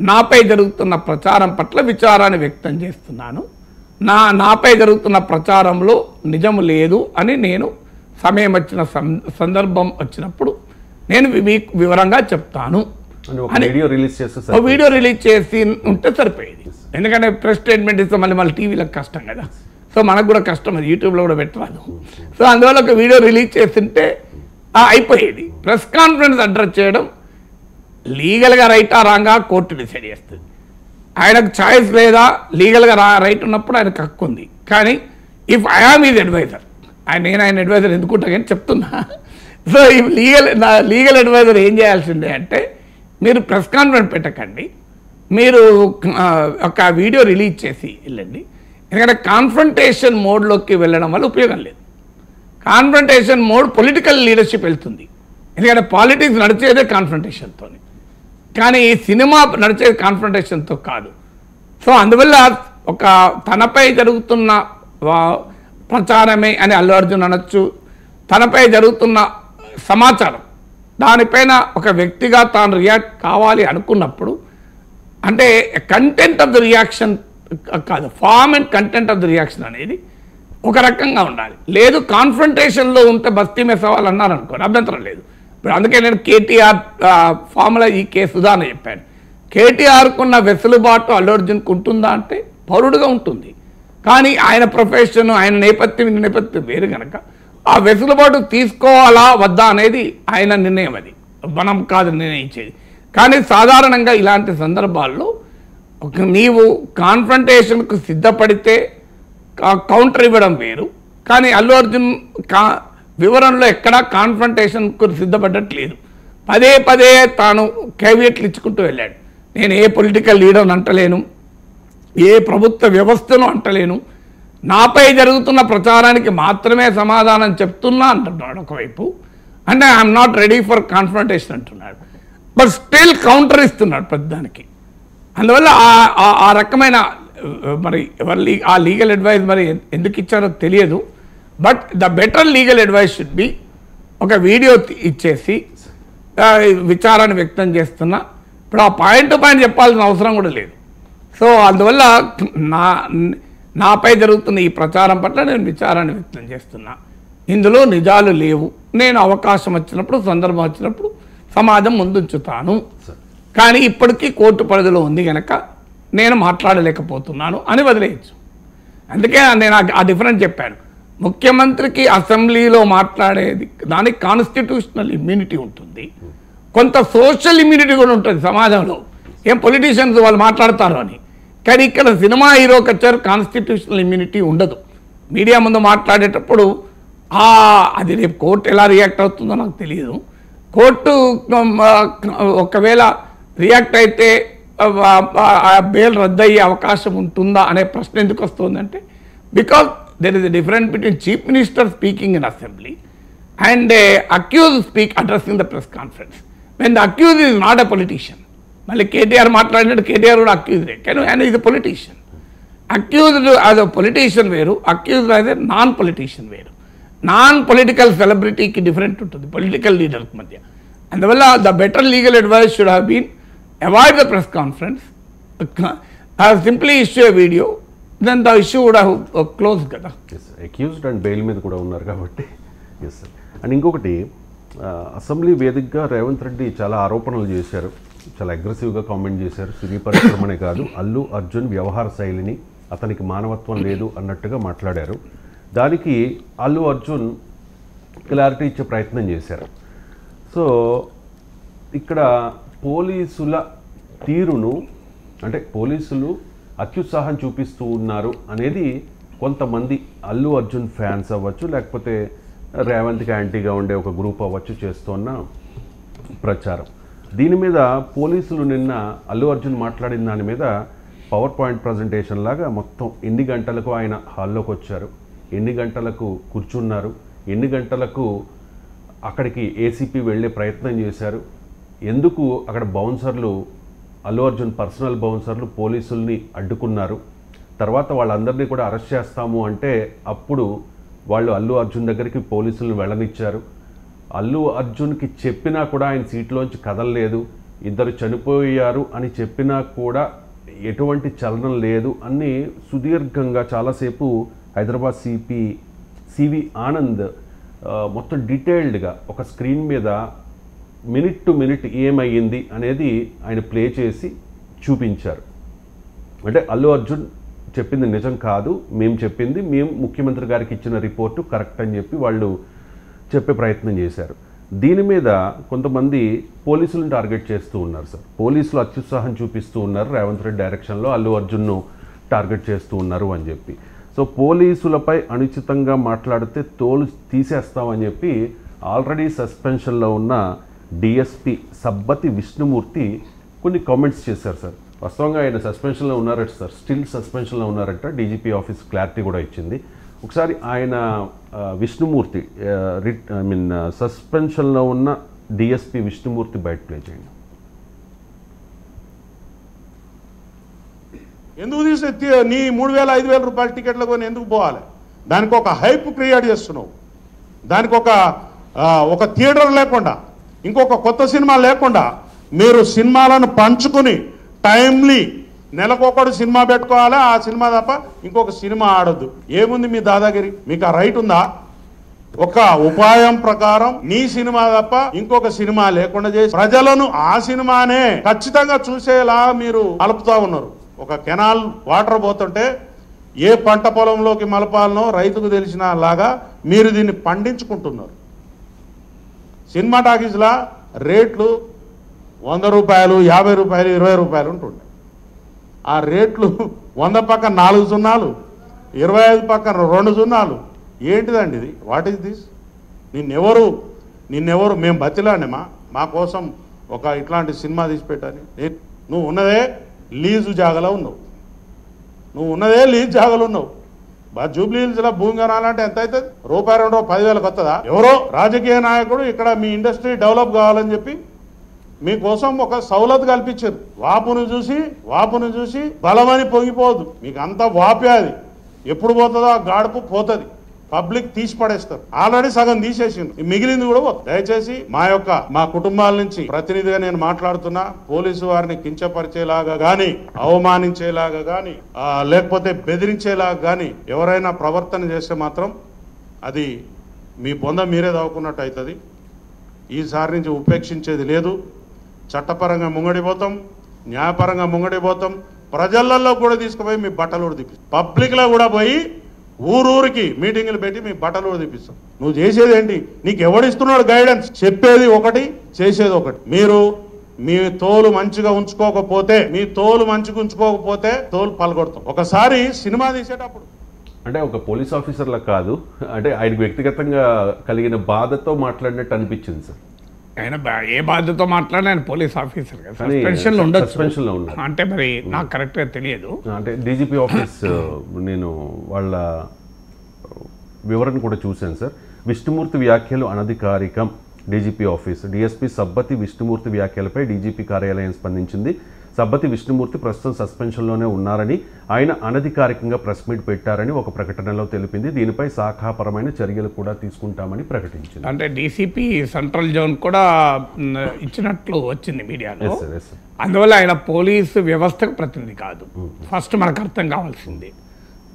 నాపై జరుగుతున్న ప్రచారం పట్ల విచారాన్ని వ్యక్తం చేస్తున్నాను. నాపై జరుగుతున్న ప్రచారంలో నిజం లేదు అని నేను సమయం వచ్చిన సందర్భం వచ్చినప్పుడు నేను మీకు వివరంగా చెప్తాను అని వీడియో రిలీజ్ చేసి ఉంటే సరిపోయేది. ఎందుకంటే ప్రెస్ స్టేట్మెంట్ ఇస్తే మళ్ళీ టీవీలకు కష్టం కదా. సో మనకు కూడా కష్టం, అది యూట్యూబ్లో కూడా పెట్టరాదు. సో అందువల్ల ఒక వీడియో రిలీజ్ చేస్తుంటే అయిపోయేది. ప్రెస్ కాన్ఫరెన్స్ అడ్రస్ చేయడం లీగల్గా రైటా రాంగా కోర్టు డిసైడ్ చేస్తుంది. ఆయనకు ఛాయిస్ లేదా, లీగల్గా రైట్ ఉన్నప్పుడు ఆయనకు హక్కు ఉంది. కానీ if I am is adviser, నేను ఆయన అడ్వైజర్ ఎందుకుంటా కానీ చెప్తున్నా. సో ఈ లీగల్ అడ్వైజర్ ఏం చేయాల్సిందే అంటే మీరు ప్రెస్ కాన్ఫరెన్స్ పెట్టకండి, మీరు ఒక వీడియో రిలీజ్ చేసి వెళ్ళండి. ఎందుకంటే కాన్ఫ్రంటేషన్ మోడ్లోకి వెళ్ళడం వల్ల ఉపయోగం లేదు. కాన్ఫ్రంటేషన్ మోడ్ పొలిటికల్ లీడర్షిప్ వెళ్తుంది. ఎందుకంటే పాలిటిక్స్ నడిచేదే కాన్ఫ్రంటేషన్తో, కానీ ఈ సినిమా నడిచేది కాన్ఫ్రంటేషన్తో కాదు. సో అందువల్ల ఒక తనపై జరుగుతున్న ప్రచారమే అని అల్లు అర్జున్ అనొచ్చు. తనపై జరుగుతున్న సమాచారం దానిపైన ఒక వ్యక్తిగా తాను రియాక్ట్ కావాలి అనుకున్నప్పుడు అంటే కంటెంట్ ఆఫ్ ద రియాక్షన్ కాదు, form and content of the reaction అనేది ఒక రకంగా ఉండాలి. లేదు కాన్ఫ్రంటేషన్లో ఉంటే బస్తీ మీద సవాల్ అన్నారు అనుకోండి, అభ్యంతరం లేదు. ఇప్పుడు అందుకే నేను కేటీఆర్ ఫార్ములా ఈ కేసు ఉదాహరణ చెప్పాను. కేటీఆర్కున్న వెసులుబాటు అల్లు అర్జున్కు ఉంటుందా అంటే పౌరుడుగా ఉంటుంది. కానీ ఆయన ప్రొఫెషన్, ఆయన నేపథ్యం వేరు కనుక ఆ వెసులుబాటు తీసుకోవాలా వద్దా అనేది ఆయన నిర్ణయం, అది మనం కాదు నిర్ణయించేది. కానీ సాధారణంగా ఇలాంటి సందర్భాల్లో నీవు కాన్ఫ్రంటేషన్కు సిద్ధపడితే కౌంటర్ ఇవ్వడం వేరు. కానీ అల్లు అర్జున్ వివరణలో ఎక్కడా కాన్ఫ్రంటేషన్కు సిద్ధపడ్డట్లేదు. పదే పదే తాను కేవియట్లు ఇచ్చుకుంటూ వెళ్ళాడు. నేను ఏ పొలిటికల్ లీడర్ని అంటలేను, ఏ ప్రభుత్వ వ్యవస్థను అంటలేను, నాపై జరుగుతున్న ప్రచారానికి మాత్రమే సమాధానం చెప్తున్నా అంటున్నాడు ఒకవైపు. అంటే I'm not ready for confrontation అంటున్నాడు. బట్ స్టిల్ కౌంటర్ ఇస్తున్నాడు పెద్దానికి. అందువల్ల ఆ రకమైన మరి ఆ లీగల్ అడ్వైస్ మరి ఎందుకు ఇచ్చారో తెలియదు. But the better legal advice should be ఒక వీడియో ఇచ్చేసి విచారాన్ని వ్యక్తం చేస్తున్నా. ఇప్పుడు ఆ పాయింట్ టు పాయింట్ చెప్పాల్సిన అవసరం కూడా లేదు. సో అందువల్ల నాపై జరుగుతున్న ఈ ప్రచారం పట్ల నేను విచారాన్ని వ్యక్తం చేస్తున్నా. ఇందులో నిజాలు లేవు. నేను అవకాశం వచ్చినప్పుడు, సందర్భం వచ్చినప్పుడు సమాజం ముందుంచుతాను. కానీ ఇప్పటికీ కోర్టు పరిధిలో ఉంది కనుక నేను మాట్లాడలేకపోతున్నాను అని వదిలేయచ్చు. అందుకే నేను ఆ డిఫరెన్స్ చెప్పాను. ముఖ్యమంత్రికి అసెంబ్లీలో మాట్లాడేది దానికి కాన్స్టిట్యూషనల్ ఇమ్యూనిటీ ఉంటుంది, కొంత సోషల్ ఇమ్యూనిటీ కూడా ఉంటుంది సమాజంలో. ఏం పొలిటీషియన్స్ వాళ్ళు మాట్లాడతారు అని. కానీ ఇక్కడ సినిమా హీరోకి వచ్చారు కాన్స్టిట్యూషనల్ ఇమ్యూనిటీ ఉండదు. మీడియా ముందు మాట్లాడేటప్పుడు అది రేపు కోర్టు ఎలా రియాక్ట్ అవుతుందో నాకు తెలియదు. కోర్టు ఒకవేళ రియాక్ట్ అయితే బెయిల్ రద్దయ్యే అవకాశం ఉంటుందా అనే ప్రశ్న ఎందుకు వస్తుందంటే because there is a difference between chief minister speaking in assembly and accused addressing the press conference when the accused is not a politician. మళ్ళీ కేటీఆర్ మాట్లాడినట్టు కేటీఆర్ కూడా అక్యూజ్డే, కానీ ఆయన is a politician. Accused as a politician వేరు, accused as a non politician వేరు. Non political సెలబ్రిటీకి different ఉంటుంది పొలిటికల్ లీడర్కి మధ్య. అందువల్ల the better legal advice should have been avoid the press conference, simply issue a video, then the issue కూడా close కదా. Accused and bail మీద కూడా ఉన్నారు కాబట్టి. Yes sir. అండ్ ఇంకొకటి, అసెంబ్లీ వేదికగా రేవంత్ రెడ్డి చాలా ఆరోపణలు చేశారు, చాలా అగ్రెసివ్గా కామెంట్ చేశారు. సినీ పరిశ్రమనే కాదు, అల్లు అర్జున్ వ్యవహార శైలిని, అతనికి మానవత్వం లేదు అన్నట్టుగా మాట్లాడారు. దానికి అల్లు అర్జున్ క్లారిటీ ఇచ్చే ప్రయత్నం చేశారు. సో ఇక్కడ పోలీసుల తీరును, అంటే పోలీసులు అత్యుత్సాహం చూపిస్తూ ఉన్నారు అనేది కొంతమంది అల్లు అర్జున్ ఫ్యాన్స్ అవ్వచ్చు, లేకపోతే రేవంత్కి యాంటీగా ఉండే ఒక గ్రూప్ అవ్వచ్చు చేస్తున్న ప్రచారం. దీని మీద పోలీసులు నిన్న అల్లు అర్జున్ మాట్లాడిన దాని మీద పవర్ పాయింట్ ప్రజెంటేషన్ లాగా మొత్తం ఎన్ని గంటలకు ఆయన హాల్లోకి వచ్చారు, ఎన్ని గంటలకు కూర్చున్నారు, ఎన్ని గంటలకు అక్కడికి ఏసీపీ వెళ్ళే ప్రయత్నం చేశారు, ఎందుకు అక్కడ బౌన్సర్లు, అల్లు అర్జున్ పర్సనల్ బౌన్సర్లు పోలీసుల్ని అడ్డుకున్నారు, తర్వాత వాళ్ళందరినీ కూడా అరెస్ట్ చేస్తాము అంటే అప్పుడు వాళ్ళు అల్లు అర్జున్ దగ్గరికి పోలీసులను వెళ్ళనిచ్చారు. అల్లు అర్జున్కి చెప్పినా కూడా ఆయన సీట్లోంచి కదలలేదు, ఇద్దరు చనిపోయారు అని చెప్పినా కూడా ఎటువంటి చలనం లేదు అని సుదీర్ఘంగా చాలాసేపు హైదరాబాద్ సివి ఆనంద్ మొత్తం డీటెయిల్డ్గా ఒక స్క్రీన్ మీద మినిట్ టు మినిట్ ఏమయ్యింది అనేది ఆయన ప్లే చేసి చూపించారు. అంటే అల్లు అర్జున్ చెప్పింది నిజం కాదు, మేము చెప్పింది, మేము ముఖ్యమంత్రి గారికి ఇచ్చిన రిపోర్టు కరెక్ట్ అని చెప్పి వాళ్ళు చెప్పే ప్రయత్నం చేశారు. దీని మీద కొంతమంది పోలీసులను టార్గెట్ చేస్తూ ఉన్నారు సార్. పోలీసులు అత్యుత్సాహం చూపిస్తూ ఉన్నారు, రేవంత్ రెడ్డి డైరెక్షన్లో అల్లు అర్జున్ను టార్గెట్ చేస్తూ ఉన్నారు అని చెప్పి. సో పోలీసులపై అనుచితంగా మాట్లాడితే తోలు తీసేస్తామని చెప్పి ఆల్రెడీ సస్పెన్షన్లో ఉన్న డిఎస్పి సబ్బతి విష్ణుమూర్తి కొన్ని కామెంట్స్ చేశారు సార్. వాస్తవంగా ఆయన సస్పెన్షన్లో ఉన్నారట సార్, స్టిల్ సస్పెన్షన్లో ఉన్నారట. డీజీపీ ఆఫీస్ క్లారిటీ కూడా ఇచ్చింది. ఒకసారి ఆయన విష్ణుమూర్తి సస్పెన్షన్లో ఉన్న డిఎస్పి విష్ణుమూర్తి బయట ప్లే చేయండి. ఎందుకు తీసే నీ 3,000 5,000 రూపాయల టికెట్లు కొని ఎందుకు పోవాలి? దానికి ఒక హైప్ క్రియేట్ చేస్తున్నావు, దానికి ఒక థియేటర్ లేకుండా, ఇంకొక కొత్త సినిమా లేకుండా మీరు సినిమాలను పంచుకుని టైమ్లీ నెలకొకడు సినిమా పెట్టుకోవాలి, ఆ సినిమా తప్ప ఇంకొక సినిమా ఆడొద్దు. ఏముంది మీ దాదాగిరి? మీకు ఆ రైట్ ఉందా? ఒక ఉపాయం ప్రకారం నీ సినిమా తప్ప ఇంకొక సినిమా లేకుండా చేసి ప్రజలను ఆ సినిమానే ఖచ్చితంగా చూసేలా మీరు కలుపుతా ఉన్నారు. ఒక కెనాల్ వాటర్ పోతుంటే ఏ పంట పొలంలోకి మలపాలనో రైతుకు తెలిసిన లాగా మీరు దీన్ని పండించుకుంటున్నారు. సినిమా టాకీస్లా రేట్లు 100 రూపాయలు, 50 రూపాయలు, 20 రూపాయలు ఉంటుండే. ఆ రేట్లు 100 పక్కన 4 సున్నాలు, 25 పక్కన 2 సున్నాలు. ఏంటిదండి ఇది? What is this? నిన్నెవరు మేము బతిలానేమా మా కోసం ఒక ఇట్లాంటి సినిమా తీసిపెట్టని? నువ్వు ఉన్నదే లీజు జాగలో ఉన్నావు, జూబ్లీ హిల్స్లో భూమి కొనాలంటే ఎంత అవుతుంది? రూపాయి 2 10,000 వస్తుందా? ఎవరో రాజకీయ నాయకుడు ఇక్కడ మీ ఇండస్ట్రీ డెవలప్ కావాలని చెప్పి మీకోసం ఒక సౌలత్ కల్పించారు. వాపును చూసి బలమని పొంగిపోదు. మీకు అంత వాపే, అది ఎప్పుడు పోతుందో ఆ గాడుపు పోతుంది. పబ్లిక్ తీసి పడేస్తారు. ఆల్రెడీ సగం తీసేసింది, మిగిలింది కూడా పోతుంది. దయచేసి మా కుటుంబాల నుంచి ప్రతినిధిగా నేను మాట్లాడుతున్నా. పోలీసు వారిని కించపరిచేలాగా గాని, అవమానించేలాగా గాని, లేకపోతే బెదిరించేలాగా గాని ఎవరైనా ప్రవర్తన చేస్తే మాత్రం అది మీ బొంద మీరే దాక్కున్నట్టు అవుతుంది. ఈసారి నుంచి ఉపేక్షించేది లేదు. చట్టపరంగా ముంగడిపోతాం, న్యాయపరంగా ముంగడిపోతాం. ప్రజలలో కూడా తీసుకుపోయి మీ బట్టలు తీపిస్తాం. పబ్లిక్లో కూడా పోయి ఊరూరికి మీటింగులు పెట్టి మీ బట్టలు తీపిస్తాం. నువ్వు చేసేది ఏంటి? నీకు ఎవడిస్తున్నాడు గైడెన్స్? చెప్పేది ఒకటి, చేసేది ఒకటి. మీరు మీ తోలు మంచిగా ఉంచుకోకపోతే తోలు పలగొడతాం. ఒకసారి సినిమా తీసేటప్పుడు అంటే ఒక పోలీస్ ఆఫీసర్లా కాదు, అంటే ఆయనకు వ్యక్తిగతంగా కలిగిన బాధతో మాట్లాడినట్టు అనిపించింది సార్. ఆయన ఏ బాధ్యతతో మాట్లాడిన ఆయన పోలీస్ ఆఫీసర్ కదా, సస్పెన్షన్లో ఉండొచ్చు. అంటే మరి నాకు కరెక్ట్గా తెలియదు. అంటే డీజీపీ ఆఫీస్ నేను వాళ్ళ వివరణ కూడా చూశాను సార్. విష్ణుమూర్తి వ్యాఖ్యలు అనధికారికం. DGP office DSP Sabbathi Vishnumurthy వ్యాఖ్యలపై డీజీపీ కార్యాలయం స్పందించింది. సబ్బతి విష్ణుమూర్తి ప్రస్తుతం సస్పెన్షన్లోనే ఉన్నారని, ఆయన అనధికారికంగా ప్రెస్ మీట్ పెట్టారని ఒక ప్రకటనలో తెలిపింది. దీనిపై శాఖాపరమైన చర్యలు కూడా తీసుకుంటామని ప్రకటించింది. అంటే డీసీపీ సెంట్రల్ జోన్ కూడా ఇచ్చినట్లు వచ్చింది మీడియాలో. అందువల్ల ఆయన పోలీసు వ్యవస్థకు ప్రతినిధి కాదు. ఫస్ట్ మనకు అర్థం కావాల్సింది,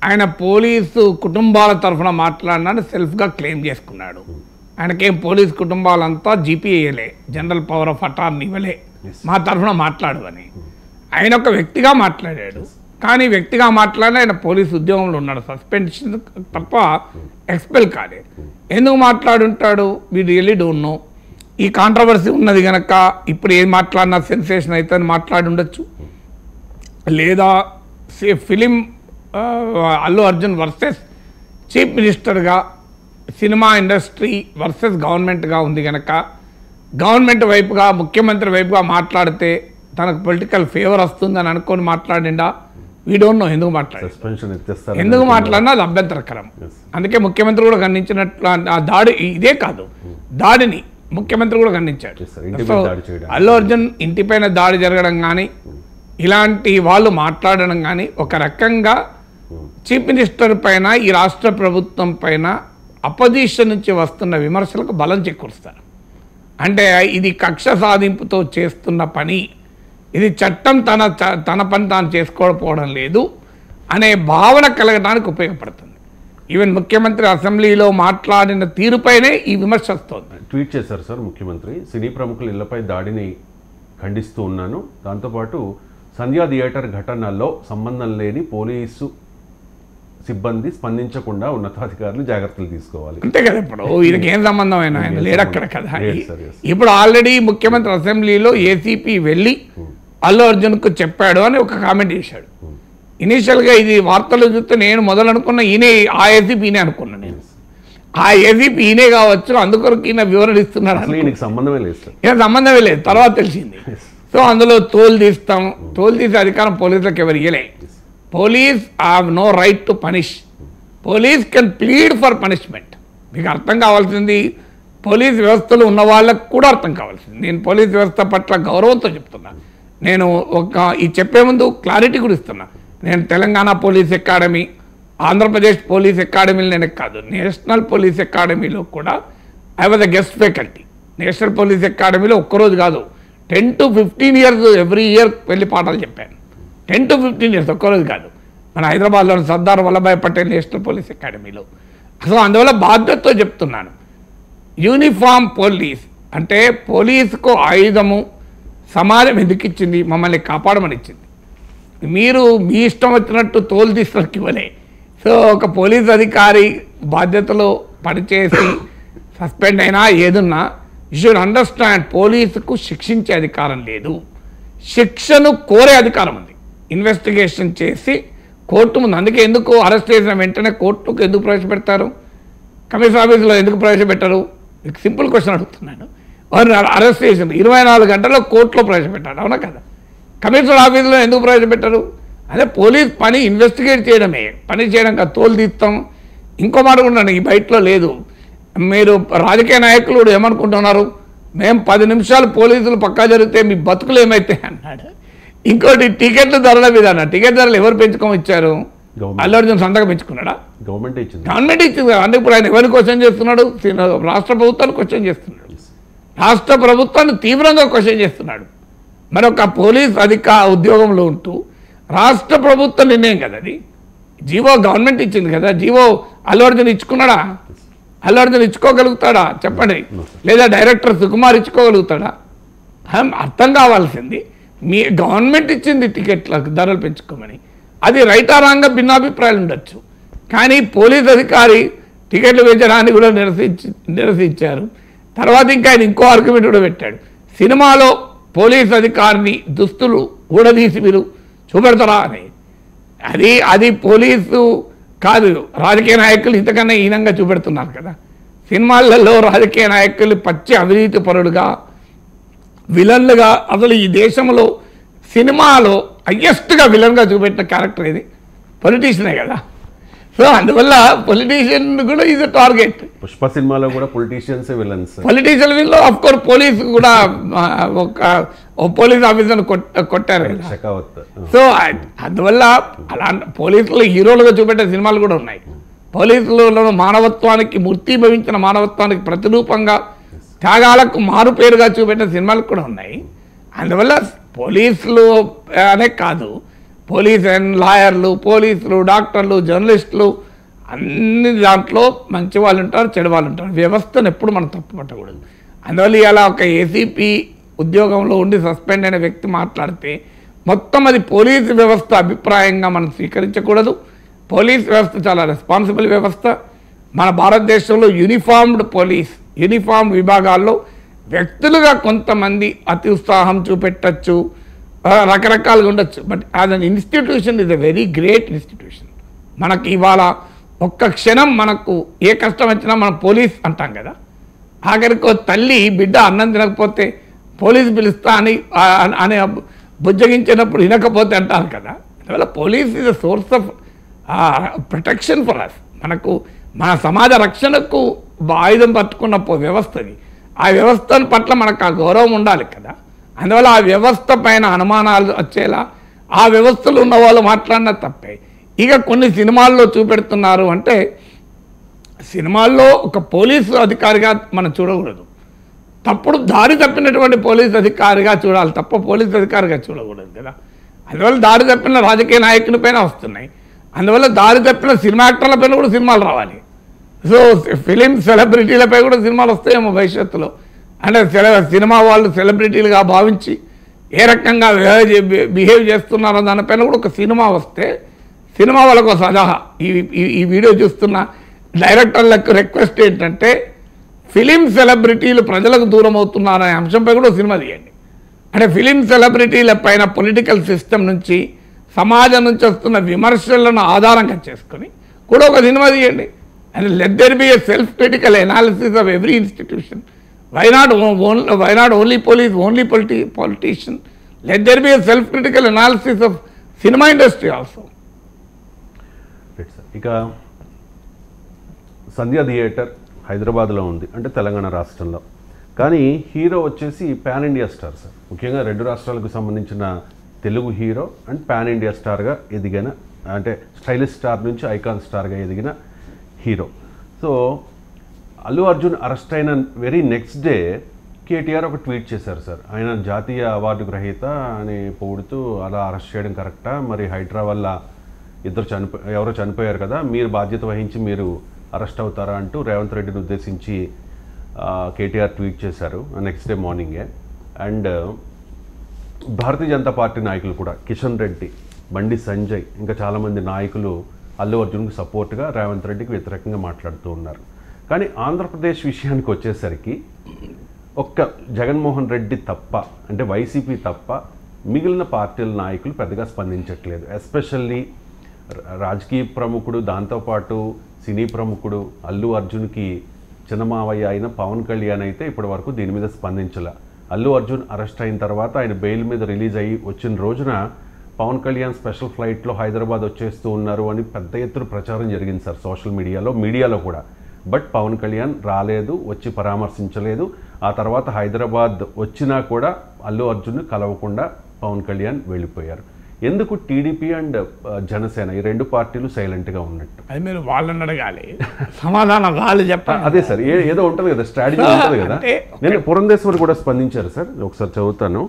ఆయన పోలీసు కుటుంబాల తరఫున మాట్లాడినాడు, సెల్ఫ్గా క్లెయిమ్ చేసుకున్నాడు. ఆయనకేం పోలీసు కుటుంబాలంతా జీపీఏలే, జనరల్ పవర్ ఆఫ్ అటార్నీ ఇవ్వలే, మా తరఫున మాట్లాడు అని. ఆయన ఒక వ్యక్తిగా మాట్లాడాడు. కానీ వ్యక్తిగా మాట్లాడిన ఆయన పోలీసు ఉద్యోగంలో ఉన్నాడు, సస్పెన్షన్ తప్ప ఎక్స్పెల్ కాలేదు. ఎందుకు మాట్లాడుంటాడు? We really don't know. ఈ కాంట్రవర్సీ ఉన్నది కనుక ఇప్పుడు ఏం మాట్లాడినా సెన్సేషన్ అయితే అని మాట్లాడి ఉండొచ్చు. లేదా film Allu Arjun versus chief మినిస్టర్గా, సినిమా ఇండస్ట్రీ వర్సెస్ గవర్నమెంట్గా ఉంది కనుక గవర్నమెంట్ వైపుగా, ముఖ్యమంత్రి వైపుగా మాట్లాడితే తనకు పొలిటికల్ ఫేవర్ వస్తుందని అనుకొని మాట్లాడిండా? వీ డోంట్ నో ఎందుకు మాట్లాడినా అది అభ్యంతరకరం. అందుకే ముఖ్యమంత్రి కూడా ఖండించినట్లు ఆ దాడి, ఇదే కాదు దాడిని ముఖ్యమంత్రి కూడా ఖండించాడు. సో అల్లు అర్జున్ ఇంటిపైన దాడి జరగడం కానీ, ఇలాంటి వాళ్ళు మాట్లాడడం కానీ ఒక రకంగా చీఫ్ మినిస్టర్ పైన, ఈ రాష్ట్ర ప్రభుత్వం పైన అపోజిషన్ నుంచి వస్తున్న విమర్శలకు బలం చేకూరుస్తారు. అంటే ఇది కక్ష సాధింపుతో చేస్తున్న పని, ఇది చట్టం తన పని తాను చేసుకోకపోవడం లేదు అనే భావన కలగడానికి ఉపయోగపడుతుంది. ఈవెన్ ముఖ్యమంత్రి అసెంబ్లీలో మాట్లాడిన తీరుపైనే ఈ విమర్శ వస్తుంది. ట్వీట్ చేశారు సార్ ముఖ్యమంత్రి, సినీ ప్రముఖుల ఇళ్లపై దాడిని ఖండిస్తూ ఉన్నాను, దాంతోపాటు సంధ్యా థియేటర్ ఘటనలో సంబంధం లేని పోలీసు సిబ్బంది స్పందించకుండా ఉన్నతాధికారులు జాగ్రత్తలు తీసుకోవాలి. అంతే కదా, ఇప్పుడు వీరికి ఏం సంబంధం అయినా ఆయన లేడక్కడ కదా. ఇప్పుడు ఆల్రెడీ ముఖ్యమంత్రి అసెంబ్లీలో ఏసీపీ వెళ్ళి అల్లు అర్జున్కు చెప్పాడు అని ఒక కామెంట్ చేశాడు. ఇనీషియల్గా ఇది వార్తలు చూస్తే నేను మొదలు అనుకున్న ఈయనే, ఆ ఏసీపీ ఈయనే అనుకున్నాను నేను. ఆ ఏసీపీ ఈయనే కావచ్చు, అందుకొరకు ఈయన వివరణ ఇస్తున్నారు. సంబంధమే లేదు, తర్వాత తెలిసింది. సో అందులో తోలు తీసే అధికారం పోలీసులకు ఎవరు ఇయ్యలే. Police have no right to punish. Police can plead for punishment. మీకు అర్థం కావాల్సింది, పోలీస్ వ్యవస్థలో ఉన్న వాళ్ళకు కూడా అర్థం కావాల్సింది. నేను పోలీస్ వ్యవస్థ పట్ల గౌరవంతో చెప్తున్నా. నేను ఈ చెప్పే ముందు క్లారిటీ కూడా ఇస్తున్నా. నేను Telangana police academy, Andhra Pradesh police అకాడమీలో నేను కాదు, నేషనల్ పోలీస్ అకాడమీలో కూడా I was a guest faculty. National police అకాడమీలో ఒక్కరోజు కాదు, 10 to 15 years ఎవ్రీ ఇయర్ వెళ్ళి పాఠాలు చెప్పాను. 10 to 15 years ఒక్కరోజు కాదు. మన హైదరాబాద్లోని సర్దార్ వల్లభాయ్ పటేల్ నేషనల్ పోలీస్ అకాడమీలో. సో అందువల్ల బాధ్యతతో చెప్తున్నాను, యూనిఫామ్ పోలీస్ అంటే పోలీసుకు ఆయుధము సమాజం ఎందుకు ఇచ్చింది? మమ్మల్ని కాపాడమని ఇచ్చింది. మీరు మీ ఇష్టం వచ్చినట్టు తోలు తీసుకోవడానికి ఇవ్వలే. సో ఒక పోలీస్ అధికారి బాధ్యతలో పనిచేసి సస్పెండ్ అయినా ఏదున్నా యూ షుడ్ అండర్స్టాండ్, పోలీసుకు శిక్షించే అధికారం లేదు, శిక్షను కోరే అధికారం ఉంది. ఇన్వెస్టిగేషన్ చేసి కోర్టు ముందు, అందుకే ఎందుకు అరెస్ట్ చేసిన వెంటనే కోర్టుకు ఎందుకు ప్రవేశపెడతారు, కమిషనర్ ఆఫీసులో ఎందుకు ప్రవేశపెట్టరు? మీకు సింపుల్ క్వశ్చన్ అడుగుతున్నాను. వారిని అరెస్ట్ చేసిన 24 గంటల్లో కోర్టులో ప్రవేశపెట్టారు, అవునా కదా? కమిషనర్ ఆఫీసులో ఎందుకు ప్రవేశపెట్టరు? అదే పోలీస్ పని ఇన్వెస్టిగేట్ చేయడమే, పని చేయడం కాదు, తోలు తీస్తాం. ఇంకో మాట కూడా ఈ బయటలో లేదు. మీరు రాజకీయ నాయకులు ఏమనుకుంటున్నారు, మేము 10 నిమిషాలు పోలీసులు పక్కా జరిగితే మీ బతుకులు ఏమైతాయి అన్నాడు. ఇంకోటి టికెట్ల ధరల మీద అన్న, టికెట్ ధరలు ఎవరు పెంచుకొని ఇచ్చారు? అల్లు అర్జున్ సంతకం పెంచుకున్నాడా? గవర్నమెంట్ ఇచ్చింది. గవర్నమెంట్ ఇచ్చింది. అందుకే ఇప్పుడు ఆయన ఎవరిని క్వశ్చన్ చేస్తున్నాడు? రాష్ట్ర ప్రభుత్వాన్ని క్వశ్చన్ చేస్తున్నాడు. రాష్ట్ర ప్రభుత్వాన్ని తీవ్రంగా క్వశ్చన్ చేస్తున్నాడు. మరొక పోలీస్ ఉద్యోగంలో ఉంటూ రాష్ట్ర ప్రభుత్వ నిర్ణయం కదా అది. జీవో గవర్నమెంట్ ఇచ్చింది కదా. జీవో అల్లు అర్జున్ ఇచ్చుకున్నాడా? అల్లు అర్జున్ ఇచ్చుకోగలుగుతాడా చెప్పండి? లేదా డైరెక్టర్ సుకుమార్ ఇచ్చుకోగలుగుతాడా? అర్థం కావాల్సింది, మీ గవర్నమెంట్ ఇచ్చింది టికెట్లకు ధరలు పెంచుకోమని. అది రైట్ ఆర్ రాంగ్గా భిన్నాభిప్రాయాలు ఉండొచ్చు, కానీ పోలీస్ అధికారి టికెట్లు పెంచడాన్ని కూడా నిరసించారు. తర్వాత ఇంకా ఆయన ఇంకో ఆర్గ్యుమెంట్ కూడా పెట్టాడు, సినిమాలో పోలీస్ అధికారిని దుస్తులు ఊడదీసి మీరు చూపెడతారా అని. అది పోలీసు కాదు, రాజకీయ నాయకులు ఇంతకన్నా హీనంగా చూపెడుతున్నారు కదా. సినిమాలలో రాజకీయ నాయకులు పచ్చి అవినీతి పరుడుగా, విలన్లుగా, అసలు ఈ దేశంలో సినిమాలో హయ్యెస్ట్గా విలన్గా చూపెట్టిన క్యారెక్టర్ ఇది పొలిటీషియనే కదా. సో అందువల్ల పొలిటీషియన్ కూడా ఈజ్ అ టార్గెట్. పుష్ప సినిమాలో కూడా politicians villains. Politician willow of course police కూడా ఒక పోలీస్ ఆఫీసర్ని కొట్టారు కదా. సో అందువల్ల అలా పోలీసులు హీరోలుగా చూపెట్టే సినిమాలు కూడా ఉన్నాయి. పోలీసులలో మానవత్వానికి మూర్తిభవించిన మానవత్వానికి ప్రతిరూపంగా త్యాగాలకు మారుపేరుగా చూపెట్టిన సినిమాలు కూడా ఉన్నాయి. అందువల్ల పోలీసులు అనే కాదు, పోలీస్ అండ్ లాయర్లు, పోలీసులు, డాక్టర్లు, జర్నలిస్టులు అన్ని దాంట్లో మంచి వాళ్ళు ఉంటారు, చెడు వాళ్ళు ఉంటారు. వ్యవస్థను ఎప్పుడు మనం తప్పు పట్టకూడదు. అందువల్ల ఇలా ఒక ఏసీపీ ఉద్యోగంలో ఉండి సస్పెండ్ అయిన వ్యక్తి మాట్లాడితే మొత్తం అది పోలీసు వ్యవస్థ అభిప్రాయంగా మనం స్వీకరించకూడదు. పోలీస్ వ్యవస్థ చాలా రెస్పాన్సిబుల్ వ్యవస్థ. మన భారతదేశంలో యూనిఫామ్డ్ పోలీస్, యూనిఫామ్ విభాగాల్లో వ్యక్తులుగా కొంతమంది అతి ఉత్సాహం చూపెట్టచ్చు, రకరకాలుగా ఉండొచ్చు. But as an institution is a very great institution. మనకి ఇవాళ ఒక్క క్షణం మనకు ఏ కష్టం వచ్చినా మనం పోలీస్ అంటాం కదా. ఆఖరికి తల్లి బిడ్డ అన్నం తినకపోతే పోలీస్ పిలుస్తా అని బుజ్జగించినప్పుడు వినకపోతే అంటారు కదా. అందువల్ల police is a source of protection for us. మనకు మన సమాజ రక్షణకు ఆయుధం పట్టుకున్న వ్యవస్థది. ఆ వ్యవస్థ పట్ల మనకు ఆ గౌరవం ఉండాలి కదా. అందువల్ల ఆ వ్యవస్థ పైన అనుమానాలు వచ్చేలా ఆ వ్యవస్థలో ఉన్న వాళ్ళు మాట్లాడిన తప్పే. ఇక కొన్ని సినిమాల్లో చూపెడుతున్నారు అంటే, సినిమాల్లో ఒక పోలీసు అధికారిగా మనం చూడకూడదు, తప్పుడు దారి తప్పినటువంటి పోలీసు అధికారిగా చూడాలి తప్ప పోలీసు అధికారిగా చూడకూడదు కదా. అందువల్ల దారి తప్పిన రాజకీయ నాయకుల పైన వస్తున్నాయి. అందువల్ల దారి తప్పిన సినిమా యాక్టర్ల పైన కూడా సినిమాలు రావాలి. సో ఫిలిం సెలబ్రిటీలపై కూడా సినిమాలు వస్తాయేమో భవిష్యత్తులో. అంటే సినిమా వాళ్ళు సెలబ్రిటీలుగా భావించి ఏ రకంగా బిహేవ్ చేస్తున్నారో దానిపైన కూడా ఒక సినిమా వస్తే సినిమా వాళ్ళకు సలహా, ఈ వీడియో చూస్తున్న డైరెక్టర్లకు రిక్వెస్ట్ ఏంటంటే, ఫిలిం సెలబ్రిటీలు ప్రజలకు దూరం అవుతున్నారనే అంశంపై కూడా సినిమా తీయండి. అంటే ఫిలిం సెలబ్రిటీల పైన పొలిటికల్ సిస్టమ్ నుంచి, సమాజం నుంచి వస్తున్న విమర్శలను ఆధారంగా చేసుకొని కూడా ఒక సినిమా తీయండి. And let there be a self critical analysis of every institution. Why not only police, only politician? Let there be a self-critical analysis of cinema industry also. ఇక సంధ్య థియేటర్ హైదరాబాద్లో ఉంది, అంటే తెలంగాణ రాష్ట్రంలో. కానీ హీరో వచ్చేసి పాన్ ఇండియా స్టార్ సార్. ముఖ్యంగా 2 రాష్ట్రాలకు సంబంధించిన Telugu hero and pan India స్టార్గా ఎదిగిన అంటే స్టైలిష్ స్టార్ నుంచి ఐకాన్ స్టార్గా ఎదిగిన hero. So Allu Arjun arrest అయిన వెరీ నెక్స్ట్ డే కేటీఆర్ ఒక ట్వీట్ చేశారు సార్. ఆయన జాతీయ అవార్డు గ్రహీత అని పొగుడుతూ అలా అరెస్ట్ చేయడం కరెక్టా, మరి హైడ్రా వల్ల ఎవరో చనిపోయారు కదా, మీరు బాధ్యత వహించి మీరు అరెస్ట్ అవుతారా అంటూ రేవంత్ రెడ్డిని ఉద్దేశించి కేటీఆర్ ట్వీట్ చేశారు నెక్స్ట్ డే మార్నింగే. అండ్ భారతీయ జనతా పార్టీ నాయకులు కూడా కిషన్ రెడ్డి, బండి సంజయ్, ఇంకా చాలామంది నాయకులు అల్లు అర్జున్కి సపోర్ట్గా రేవంత్ రెడ్డికి వ్యతిరేకంగా మాట్లాడుతూ ఉన్నారు. కానీ ఆంధ్రప్రదేశ్ విషయానికి వచ్చేసరికి ఒక్క జగన్మోహన్ రెడ్డి తప్ప, అంటే వైసీపీ తప్ప మిగిలిన పార్టీల నాయకులు పెద్దగా స్పందించట్లేదు. ఎస్పెషల్లీ రాజకీయ ప్రముఖుడు, దాంతోపాటు సినీ ప్రముఖుడు అల్లు అర్జున్కి చిన్నమావయ్య అయిన పవన్ కళ్యాణ్ అయితే ఇప్పటి వరకు దీని మీద స్పందించలే. అల్లు అర్జున్ అరెస్ట్ అయిన తర్వాత ఆయన బెయిల్ మీద రిలీజ్ అయ్యి వచ్చిన రోజున పవన్ కళ్యాణ్ స్పెషల్ ఫ్లైట్లో హైదరాబాద్ వచ్చేస్తూ ఉన్నారు అని పెద్ద ఎత్తున ప్రచారం జరిగింది సార్ సోషల్ మీడియాలో కూడా. బట్ పవన్ కళ్యాణ్ రాలేదు, వచ్చి పరామర్శించలేదు. ఆ తర్వాత హైదరాబాద్ వచ్చినా కూడా అల్లు అర్జున్ కలవకుండా పవన్ కళ్యాణ్ వెళ్ళిపోయారు. ఎందుకు టీడీపీ అండ్ జనసేన ఈ రెండు పార్టీలు సైలెంట్గా ఉన్నట్టు? అది మీరు వాళ్ళని అడగాలి, సమాధానం వాళ్ళు చెప్పాలి. అదే సార్, ఏదో ఉంటుంది కదా, స్ట్రాటజీ ఉంటుంది కదా. నేను పురంధేశ్వరి కూడా స్పందించారు సార్, ఒకసారి చదువుతాను.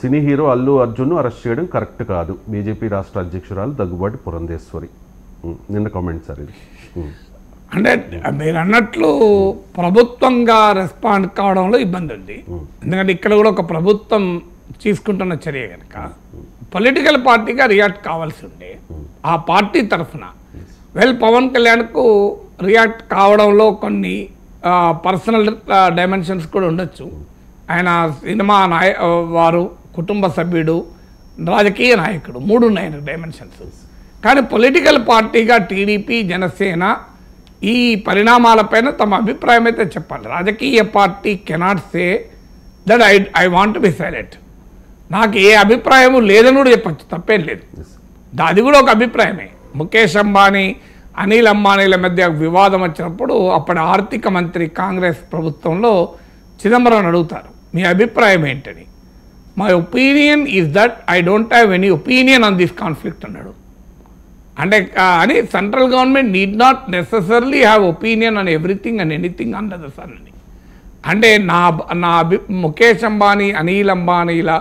Cine hero Allu Arjun arrest చేయడం కరెక్ట్ కాదు, బీజేపీ రాష్ట్ర అధ్యక్షురాలు దగ్గుబాటి పురంధేశ్వరి నిన్న కామెంట్ సార్ ఇది. అంటే మీరు అన్నట్లు ప్రభుత్వంగా రెస్పాండ్ కావడంలో ఇబ్బంది ఉంది. ఎందుకంటే ఇక్కడ కూడా ఒక ప్రభుత్వం తీసుకుంటున్న చర్య కనుక పొలిటికల్ పార్టీగా రియాక్ట్ కావాల్సి ఉండే ఆ పార్టీ తరఫున పవన్ కళ్యాణ్కు రియాక్ట్ కావడంలో కొన్ని పర్సనల్ డైమెన్షన్స్ కూడా ఉండొచ్చు. ఆయన సినిమా వారు, కుటుంబ సభ్యుడు, రాజకీయ నాయకుడు, 3 ఉన్నాయి డైమెన్షన్స్. కానీ పొలిటికల్ పార్టీగా టీడీపీ, జనసేన ఈ పరిణామాలపైన తమ అభిప్రాయం అయితే చెప్పాలి. రాజకీయ party cannot say that I want be silent. నాకు ఏ అభిప్రాయము లేదని కూడా చెప్పచ్చు, తప్పేం లేదు. అది కూడా ఒక అభిప్రాయమే. ముఖేష్ అంబానీ, అనిల్ అంబానీల మధ్య వివాదం వచ్చినప్పుడు అప్పటి ఆర్థిక మంత్రి కాంగ్రెస్ ప్రభుత్వంలో చిదంబరం అడుగుతారు, మీ అభిప్రాయం ఏంటని. My opinion is that I don't have any opinion on this conflict అన్నాడు. అంటే అని central government need not necessarily have opinion on everything and anything under the sun అని. అంటే నా ముఖేష్ అంబానీ, అనిల్ అంబానీల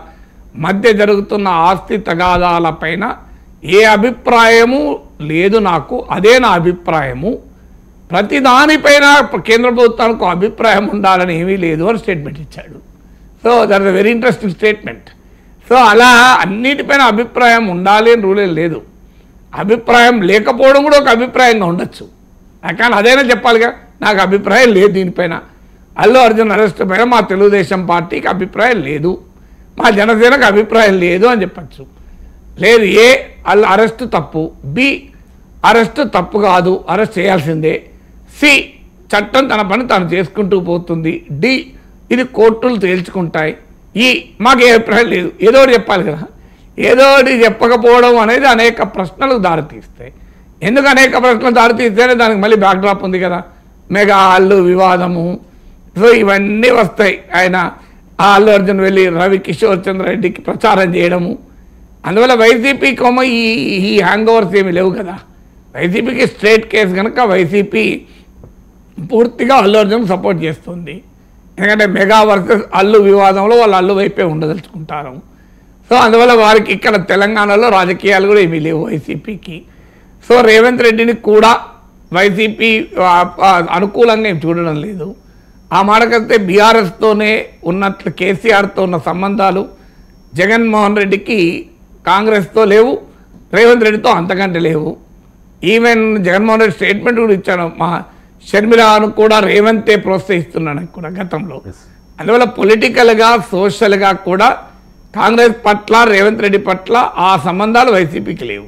మధ్య జరుగుతున్న ఆస్తి తగాదాలపైన ఏ అభిప్రాయము లేదు నాకు, అదే నా అభిప్రాయము. ప్రతి దానిపైన కేంద్ర ప్రభుత్వానికి అభిప్రాయం ఉండాలని ఏమీ లేదు అని స్టేట్మెంట్ ఇచ్చాడు. So that is very interesting statement. So అలా అన్నిటిపైన అభిప్రాయం ఉండాలి అని రూలే లేదు. అభిప్రాయం లేకపోవడం కూడా ఒక అభిప్రాయంగా ఉండొచ్చు. కానీ అదైనా చెప్పాలిగా, నాకు అభిప్రాయం లేదు దీనిపైన. అల్లు అర్జున్ అరెస్ట్ పైన మా తెలుగుదేశం పార్టీకి అభిప్రాయం లేదు, మా జనసేనకు అభిప్రాయం లేదు అని చెప్పచ్చు. లేదు, ఏ అరెస్ట్ తప్పు, బి అరెస్ట్ తప్పు కాదు, అరెస్ట్ చేయాల్సిందే, సి చట్టం తన పని తాను చేసుకుంటూ పోతుంది, డి ఇది కోర్టులు తేల్చుకుంటాయి, ఈ మాకు ఏ అభిప్రాయం లేదు, ఏదో ఒకటి చెప్పాలి కదా. ఏదో ఒకటి చెప్పకపోవడం అనేది అనేక ప్రశ్నలకు దారితీస్తాయి. ఎందుకు అనేక ప్రశ్నలు దారితీస్తేనే దానికి మళ్ళీ బ్యాక్డ్రాప్ ఉంది కదా, మెగా అల్లు వివాదము. సో ఇవన్నీ వస్తాయి. ఆయన అల్లు అర్జున్ వెళ్ళి రవి కిషోర్ చంద్ర రెడ్డికి ప్రచారం చేయడము, అందువల్ల వైసీపీకి ఈ హ్యాంగ్ ఓవర్స్ ఏమి లేవు కదా. వైసీపీకి స్ట్రేట్ కేసు కనుక వైసీపీ పూర్తిగా అల్లు అర్జున్ సపోర్ట్ చేస్తుంది. ఎందుకంటే మెగా వర్సెస్ అల్లు వివాదంలో వాళ్ళు అల్లు వైపే ఉండదలుచుకుంటారు. సో అందువల్ల వారికి ఇక్కడ తెలంగాణలో రాజకీయాలు కూడా ఏమీ లేవు వైసీపీకి. సో రేవంత్ రెడ్డిని కూడా వైసీపీ అనుకూలంగా ఏం చూడడం లేదు. ఆ మాటకైతే బీఆర్ఎస్తోనే ఉన్నట్లు కేసీఆర్తో ఉన్న సంబంధాలు జగన్మోహన్ రెడ్డికి కాంగ్రెస్తో లేవు, రేవంత్ రెడ్డితో అంతకంటే లేవు. ఈవెన్ జగన్మోహన్ రెడ్డి స్టేట్మెంట్ కూడా ఇచ్చాను, మా షర్మిలాను కూడా రేవంతే ప్రోత్సహిస్తున్నాను కూడా గతంలో. అందువల్ల పొలిటికల్గా సోషల్గా కూడా కాంగ్రెస్ పట్ల రేవంత్ రెడ్డి పట్ల ఆ సంబంధాలు వైసీపీకి లేవు.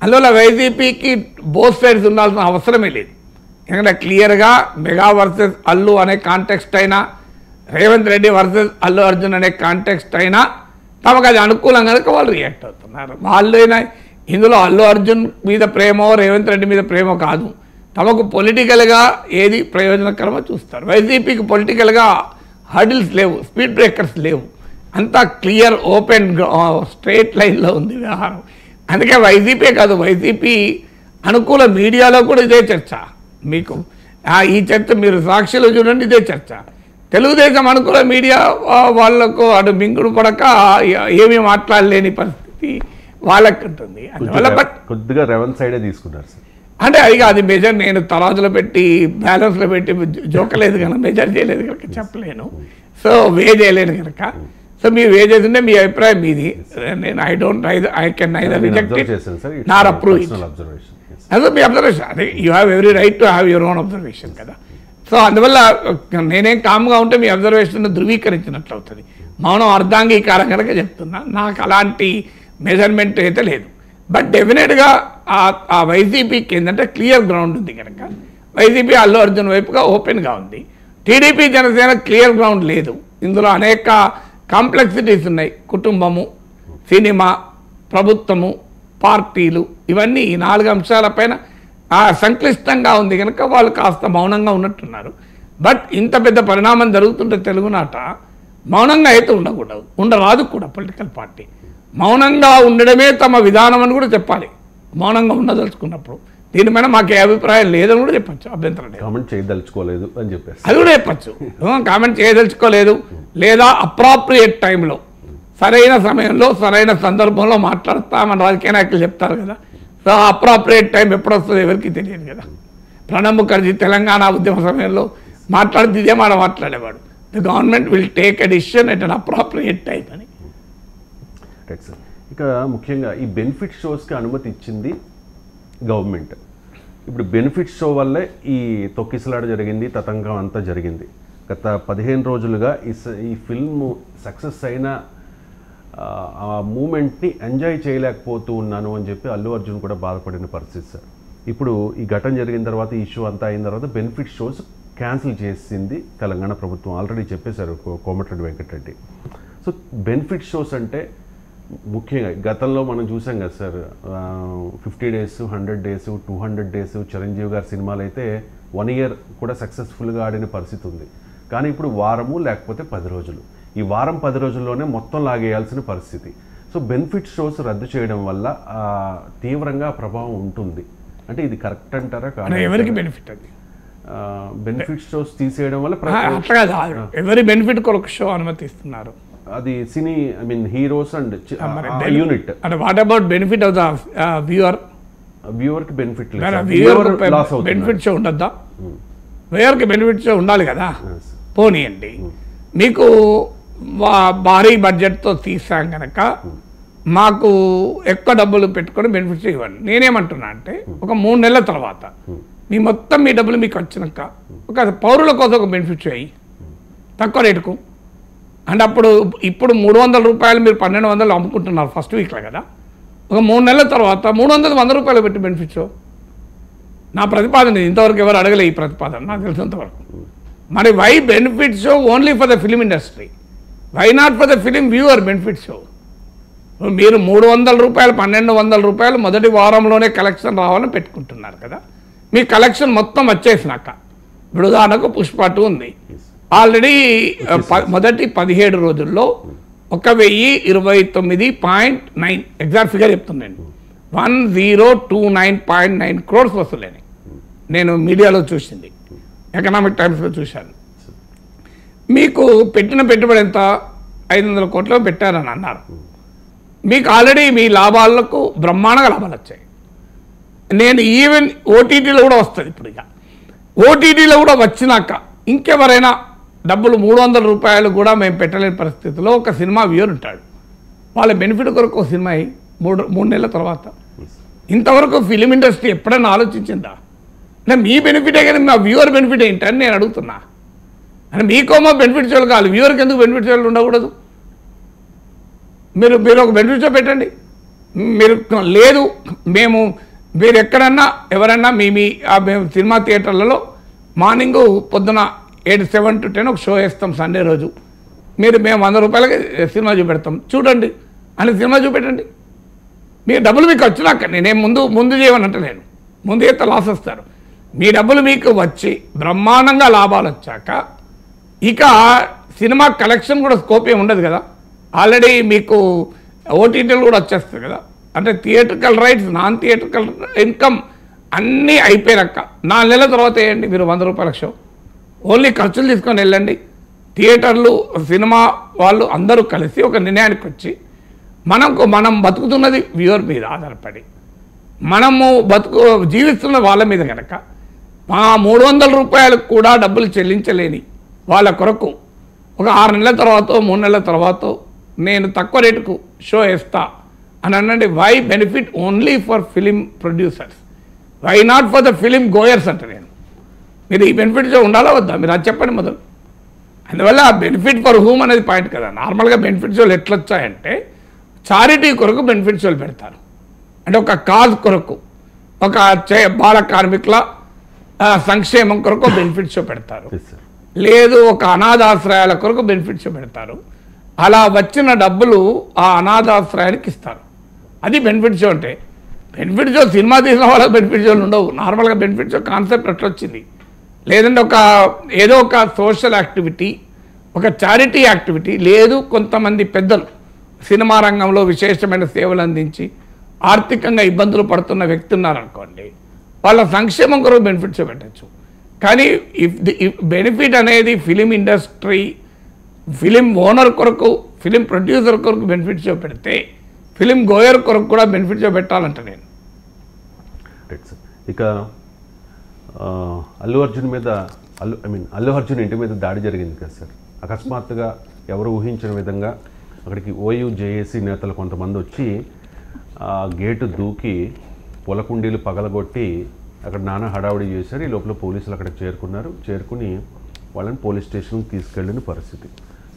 అందువల్ల వైసీపీకి బోత్ సైడ్స్ ఉండాల్సిన అవసరమే లేదు. ఎందుకంటే క్లియర్గా మెగా వర్సెస్ అల్లు అనే కాంటెక్స్ట్ అయినా, రేవంత్ రెడ్డి వర్సెస్ అల్లు అర్జున్ అనే కాంటెక్స్ట్ అయినా తమకు అది అనుకూలం కనుక వాళ్ళు రియాక్ట్ అవుతున్నారు. వాళ్ళైనా ఇందులో అల్లు అర్జున్ మీద ప్రేమో రేవంత్ రెడ్డి మీద ప్రేమో కాదు, తమకు పొలిటికల్గా ఏది ప్రయోజనకరమో చూస్తారు. వైసీపీకి పొలిటికల్గా హర్డిల్స్ లేవు, స్పీడ్ బ్రేకర్స్ లేవు, అంతా క్లియర్ ఓపెన్ స్ట్రేట్ లైన్లో ఉంది వ్యవహారం. అందుకే వైసీపీ కాదు, వైసీపీ అనుకూల మీడియాలో కూడా ఇదే చర్చ. మీకు ఈ చర్చ మీరు సాక్షిలో చూడండి, ఇదే చర్చ. తెలుగుదేశం అనుకూల మీడియా వాళ్ళకు అటు మింగుడు పడక ఏమీ మాట్లాడలేని పరిస్థితి వాళ్ళకి ఉంటుంది. అందువల్ల కొద్దిగా రెవెన్ సైడే తీసుకున్నారు సార్. అంటే అది మెజర్ నేను తరాజులో పెట్టి బ్యాలెన్స్లో పెట్టి జోకలేదు కనుక, మెజర్ చేయలేదు కనుక చెప్పలేను. సో వే చేయలేను కనుక. సో మీరు వే చేస్తుంటే మీ అభిప్రాయం మీది. నేను I can neither reject it Nar approve it. అదే మీ అబ్జర్వేషన్. అదే you have every right to have your own observation కదా. సో అందువల్ల నేనేం కామ్గా ఉంటే మీ అబ్జర్వేషన్ ధృవీకరించినట్లు అవుతుంది. మౌనం అర్ధాంగీకారం కనుక చెప్తున్నా. నాకు అలాంటి మెజర్మెంట్ అయితే లేదు. బట్ డెఫినెట్గా ఆ వైసీపీకి ఏంటంటే క్లియర్ గ్రౌండ్ ఉంది కనుక వైసీపీ అల్లు అర్జున్ వైపుగా ఓపెన్గా ఉంది. టీడీపీ జనసేన క్లియర్ గ్రౌండ్ లేదు. ఇందులో అనేక కాంప్లెక్సిటీస్ ఉన్నాయి. కుటుంబము, సినిమా, ప్రభుత్వము, పార్టీలు, ఇవన్నీ ఈ 4 అంశాలపైన సంక్లిష్టంగా ఉంది కనుక వాళ్ళు కాస్త మౌనంగా ఉన్నట్టున్నారు. బట్ ఇంత పెద్ద పరిణామం జరుగుతుంటే తెలుగునాట మౌనంగా అయితే ఉండకూడదు, ఉండరాదు కూడా. పొలిటికల్ పార్టీ మౌనంగా ఉండడమే తమ విధానం అని కూడా చెప్పాలి. మౌనంగా ఉండదలుచుకున్నప్పుడు దీనిపైన మాకు ఏ అభిప్రాయం లేదని కూడా చెప్పచ్చు. అభ్యంతరం లేదు. కామెంట్ చేయదలుచుకోలేదు అని చెప్పేసి అది కూడా చెప్పచ్చు. కామెంట్ చేయదలుచుకోలేదు, లేదా అప్రాప్రియేట్ టైంలో, సరైన సమయంలో, సరైన సందర్భంలో మాట్లాడతామని రాజకీయ నాయకులు చెప్తారు కదా. సో అప్రాప్రియేట్ టైం ఎప్పుడు వస్తుందో ఎవరికి తెలియదు కదా. ప్రణబ్ ముఖర్జీ తెలంగాణ ఉద్యమ సమయంలో మాట్లాడితే ఇదే మాట మాట్లాడేవాడు. The government will take a decision at an appropriate time అని. Right sir. ఇక ముఖ్యంగా ఈ బెనిఫిట్ షోస్కి అనుమతి ఇచ్చింది గవర్నమెంట్. ఇప్పుడు బెనిఫిట్ షో వల్లే ఈ తొక్కిసలాట జరిగింది, తతంగం అంతా జరిగింది. గత 15 రోజులుగా ఈ ఫిల్మ్ సక్సెస్ అయిన ఆ మూమెంట్ని ఎంజాయ్ చేయలేకపోతూ ఉన్నాను అని చెప్పి అల్లు అర్జున్ కూడా బాధపడిన పరిస్థితి సార్. ఇప్పుడు ఈ ఘటన జరిగిన తర్వాత, ఈ ఇష్యూ అంతా అయిన తర్వాత బెనిఫిట్ షోస్ క్యాన్సిల్ చేసింది తెలంగాణ ప్రభుత్వం. ఆల్రెడీ చెప్పేశారు Komatireddy Venkatreddy. So benefit shows అంటే ముఖ్యంగా గతంలో మనం చూసాం కదా sir, 50 days, 100 days, 200 days Chiranjeevi గారి సినిమాలు అయితే 1 year కూడా సక్సెస్ఫుల్గా ఆడిన పరిస్థితి ఉంది. కానీ ఇప్పుడు వారము లేకపోతే 10 రోజులు, ఈ వారం 10 రోజుల్లోనే మొత్తం లాగేయాల్సిన పరిస్థితి. సో బెనిఫిట్ షోస్ రద్దు చేయడం వల్ల తీవ్రంగా ప్రభావం ఉంటుంది. అంటే ఇది కరెక్ట్ అంటారా? ఎవరికి బెనిఫిట్? అది బెనిఫిట్ షోస్ తీసేయడం వల్ల ఎవరి బెనిఫిట్ కొరకు షో అనుమతిస్తున్నారు? అది cine, I mean heroes and unit. అంటే what about benefit of the viewer? వ్యూవర్కి బెనిఫిట్ బెనిఫిట్ షో ఉండద్దా? వ్యూవర్కి బెనిఫిట్ షో ఉండాలి కదా. పోనీయండి, మీకు భారీ బడ్జెట్తో తీసాం కనుక మాకు ఎక్కువ డబ్బులు పెట్టుకొని బెనిఫిట్స్ ఇవ్వండి. నేనేమంటున్నా అంటే ఒక 3 నెలల తర్వాత మీ డబ్బులు మీకు వచ్చినాక ఒక పౌరుల కోసం ఒక బెనిఫిట్స్ అయ్యి తక్కువ రేటుకు. అంటే ఇప్పుడు 300 రూపాయలు మీరు 1200 అమ్ముకుంటున్నారు ఫస్ట్ వీక్లో కదా. ఒక 3 నెలల తర్వాత 300 రూపాయలు పెట్టి బెనిఫిట్స్. నా ప్రతిపాదన ఇంతవరకు ఎవరు అడగలే ఈ ప్రతిపాదన నాకు తెలిసినంతవరకు. మరి why benefit show only for the film industry? Why not for the film viewer benefit show? మీరు 300 రూపాయలు 1200 రూపాయలు మొదటి వారంలోనే కలెక్షన్ రావాలని పెట్టుకుంటున్నారు కదా. మీ కలెక్షన్ మొత్తం వచ్చేసినాక, ఇప్పుడు ఉదాహరణకు పుష్ప 2 ఉంది, ఆల్రెడీ మొదటి 17 రోజుల్లో 1029.9 ఎగ్జాక్ట్ ఫిగర్ చెప్తున్నాను, 1029.9 crores వసూలేని నేను మీడియాలో చూసింది, ఎకనామిక్ టైమ్స్లో చూశాను. మీకు పెట్టిన పెట్టుబడి ఎంత? 500 కోట్లు పెట్టారని అన్నారు. మీకు ఆల్రెడీ మీ లాభాలకు బ్రహ్మాండంగా లాభాలు వచ్చాయి. నేను ఈవెన్ ఓటీటీలో కూడా వస్తుంది. ఇప్పుడు ఇక ఓటీటీలో కూడా వచ్చినాక ఇంకెవరైనా డబ్బులు 300 రూపాయలు కూడా మేము పెట్టలేని పరిస్థితిలో ఒక సినిమా వ్యూవర్ ఉంటాడు. వాళ్ళ బెనిఫిట్ కొరకు ఒక సినిమా 3 నెలల తర్వాత. ఇంతవరకు ఫిలిం ఇండస్ట్రీ ఎప్పుడైనా ఆలోచించిందా? అంటే మీ బెనిఫిటే కానీ మా వ్యూవర్ బెనిఫిట్ ఏంటని నేను అడుగుతున్నా. అంటే మీకోమో బెనిఫిట్ షోలు కావాలి, వ్యూవర్కి ఎందుకు బెనిఫిట్ షోలు ఉండకూడదు? మీరు ఒక బెనిఫిట్ షో పెట్టండి. మీరు లేదు మీరు ఎక్కడన్నా ఎవరన్నా మేము సినిమా థియేటర్లలో మార్నింగ్ పొద్దున 7 to 10 ఒక షో వేస్తాం సండే రోజు, మేము 100 రూపాయలకి సినిమా చూపెడతాం చూడండి అని సినిమా చూపెట్టండి. మీ డబ్బులు మీకు వచ్చినాక నేనేం ముందు చేయమని అంటలేను, ముందు అయితే లాస్ వస్తారు. మీ డబ్బులు మీకు వచ్చి బ్రహ్మాండంగా లాభాలు వచ్చాక ఇక సినిమా కలెక్షన్ కూడా స్కోప్ ఏమి ఉండదు కదా. ఆల్రెడీ మీకు ఓటీటీలు కూడా వచ్చేస్తుంది కదా. అంటే theatrical rights, non theatrical income అన్నీ అయిపోయినాక 4 నెలల తర్వాత వేయండి మీరు 100 రూపాయల షో. ఓన్లీ ఖర్చులు తీసుకొని వెళ్ళండి. థియేటర్లు, సినిమా వాళ్ళు అందరూ కలిసి ఒక నిర్ణయానికి వచ్చి మనం బతుకుతున్నది వ్యూవర్ మీద ఆధారపడి, మనము జీవిస్తున్న వాళ్ళ మీద కనుక 300 రూపాయలకు కూడా డబ్బులు చెల్లించలేని వాళ్ళ కొరకు ఒక 6 నెలల తర్వాత 3 నెలల తర్వాత నేను తక్కువ రేటుకు షో వేస్తా అని అనండి. Why benefit only for film producers, why not for the film goers అంటే నేను. మీరు ఈ బెనిఫిట్ షో ఉండాలా వద్దా మీరు అది చెప్పండి మొదలు. అందువల్ల ఆ బెనిఫిట్ ఫర్ హూమ్ అనేది పాయింట్ కదా. నార్మల్గా బెనిఫిట్ షోలు ఎట్లా వచ్చాయంటే చారిటీ కొరకు బెనిఫిట్ షోలు పెడతారు. అంటే ఒక కాజ్ కొరకు, ఒక బాల కార్మికుల సంక్షేమం కొరకు బెనిఫిట్ షో పెడతారు, లేదు ఒక అనాథాశ్రయాల కొరకు బెనిఫిట్ షో పెడతారు. అలా వచ్చిన డబ్బులు ఆ అనాథాశ్రయానికి ఇస్తారు. అది బెనిఫిట్ షో అంటే. బెనిఫిట్ షో సినిమా తీసిన వాళ్ళకి బెనిఫిట్ షోలు ఉండవు. నార్మల్గా బెనిఫిట్ షో కాన్సెప్ట్ ఎట్లా వచ్చింది, లేదంటే ఏదో ఒక సోషల్ యాక్టివిటీ, ఒక చారిటీ యాక్టివిటీ, లేదు కొంతమంది పెద్దలు సినిమా రంగంలో విశేషమైన సేవలు అందించి ఆర్థికంగా ఇబ్బందులు పడుతున్న వ్యక్తి ఉన్నారనుకోండి, వాళ్ళ సంక్షేమం కొరకు బెనిఫిట్ షో పెట్టచ్చు. కానీ ఇఫ్ బెనిఫిట్ అనేది ఫిలిం ఇండస్ట్రీ, ఫిలిం ఓనర్ కొరకు, ఫిలిం ప్రొడ్యూసర్ కొరకు బెనిఫిట్ షో పెడితే ఫిలిం గోయర్ కొరకు కూడా బెనిఫిట్ షో పెట్టాలంట నేను. ఇక అల్లు అర్జున్ మీద అల్లు అర్జున్ ఇంటి మీద దాడి జరిగింది కదా సార్. అకస్మాత్తుగా ఎవరు ఊహించిన విధంగా అక్కడికి ఓయూ జేఏసీ నేతలు కొంతమంది వచ్చి గేటు దూకి పొలకుండీలు పగలగొట్టి అక్కడ నానా హడావుడి చేశారు. ఈ లోపల పోలీసులు అక్కడికి చేరుకుని వాళ్ళని పోలీస్ స్టేషన్కి తీసుకెళ్ళిన పరిస్థితి.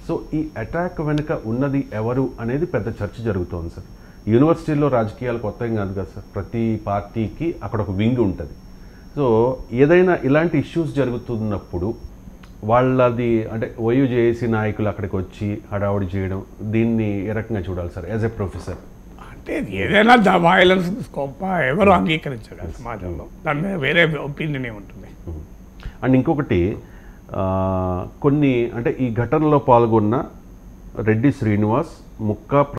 సో ఈ అటాక్ వెనుక ఉన్నది ఎవరు అనేది పెద్ద చర్చ జరుగుతోంది సార్. యూనివర్సిటీల్లో రాజకీయాలు కొత్త ఏం కాదు కదా సార్. ప్రతి పార్టీకి అక్కడ ఒక వింగ్ ఉంటుంది. సో ఏదైనా ఇలాంటి ఇష్యూస్ జరుగుతున్నప్పుడు వాళ్ళది అంటే ఓయూ జేఏసీ నాయకులు అక్కడికి వచ్చి హడావుడి చేయడం, దీన్ని ఏ రకంగా చూడాలి సార్ యాజ్ ఎ ప్రొఫెసర్? అంటే ఏదైనా వైలెన్స్ స్కోప్ ఎవరు అంగీకరించారు సమాజంలో, దాని మీద వేరే ఒపీనియన్ ఏముంటుంది. అండ్ ఇంకొకటి, కొన్ని అంటే ఈ ఘటనలో పాల్గొన్న రెడ్డి శ్రీనివాస్, ముక్కా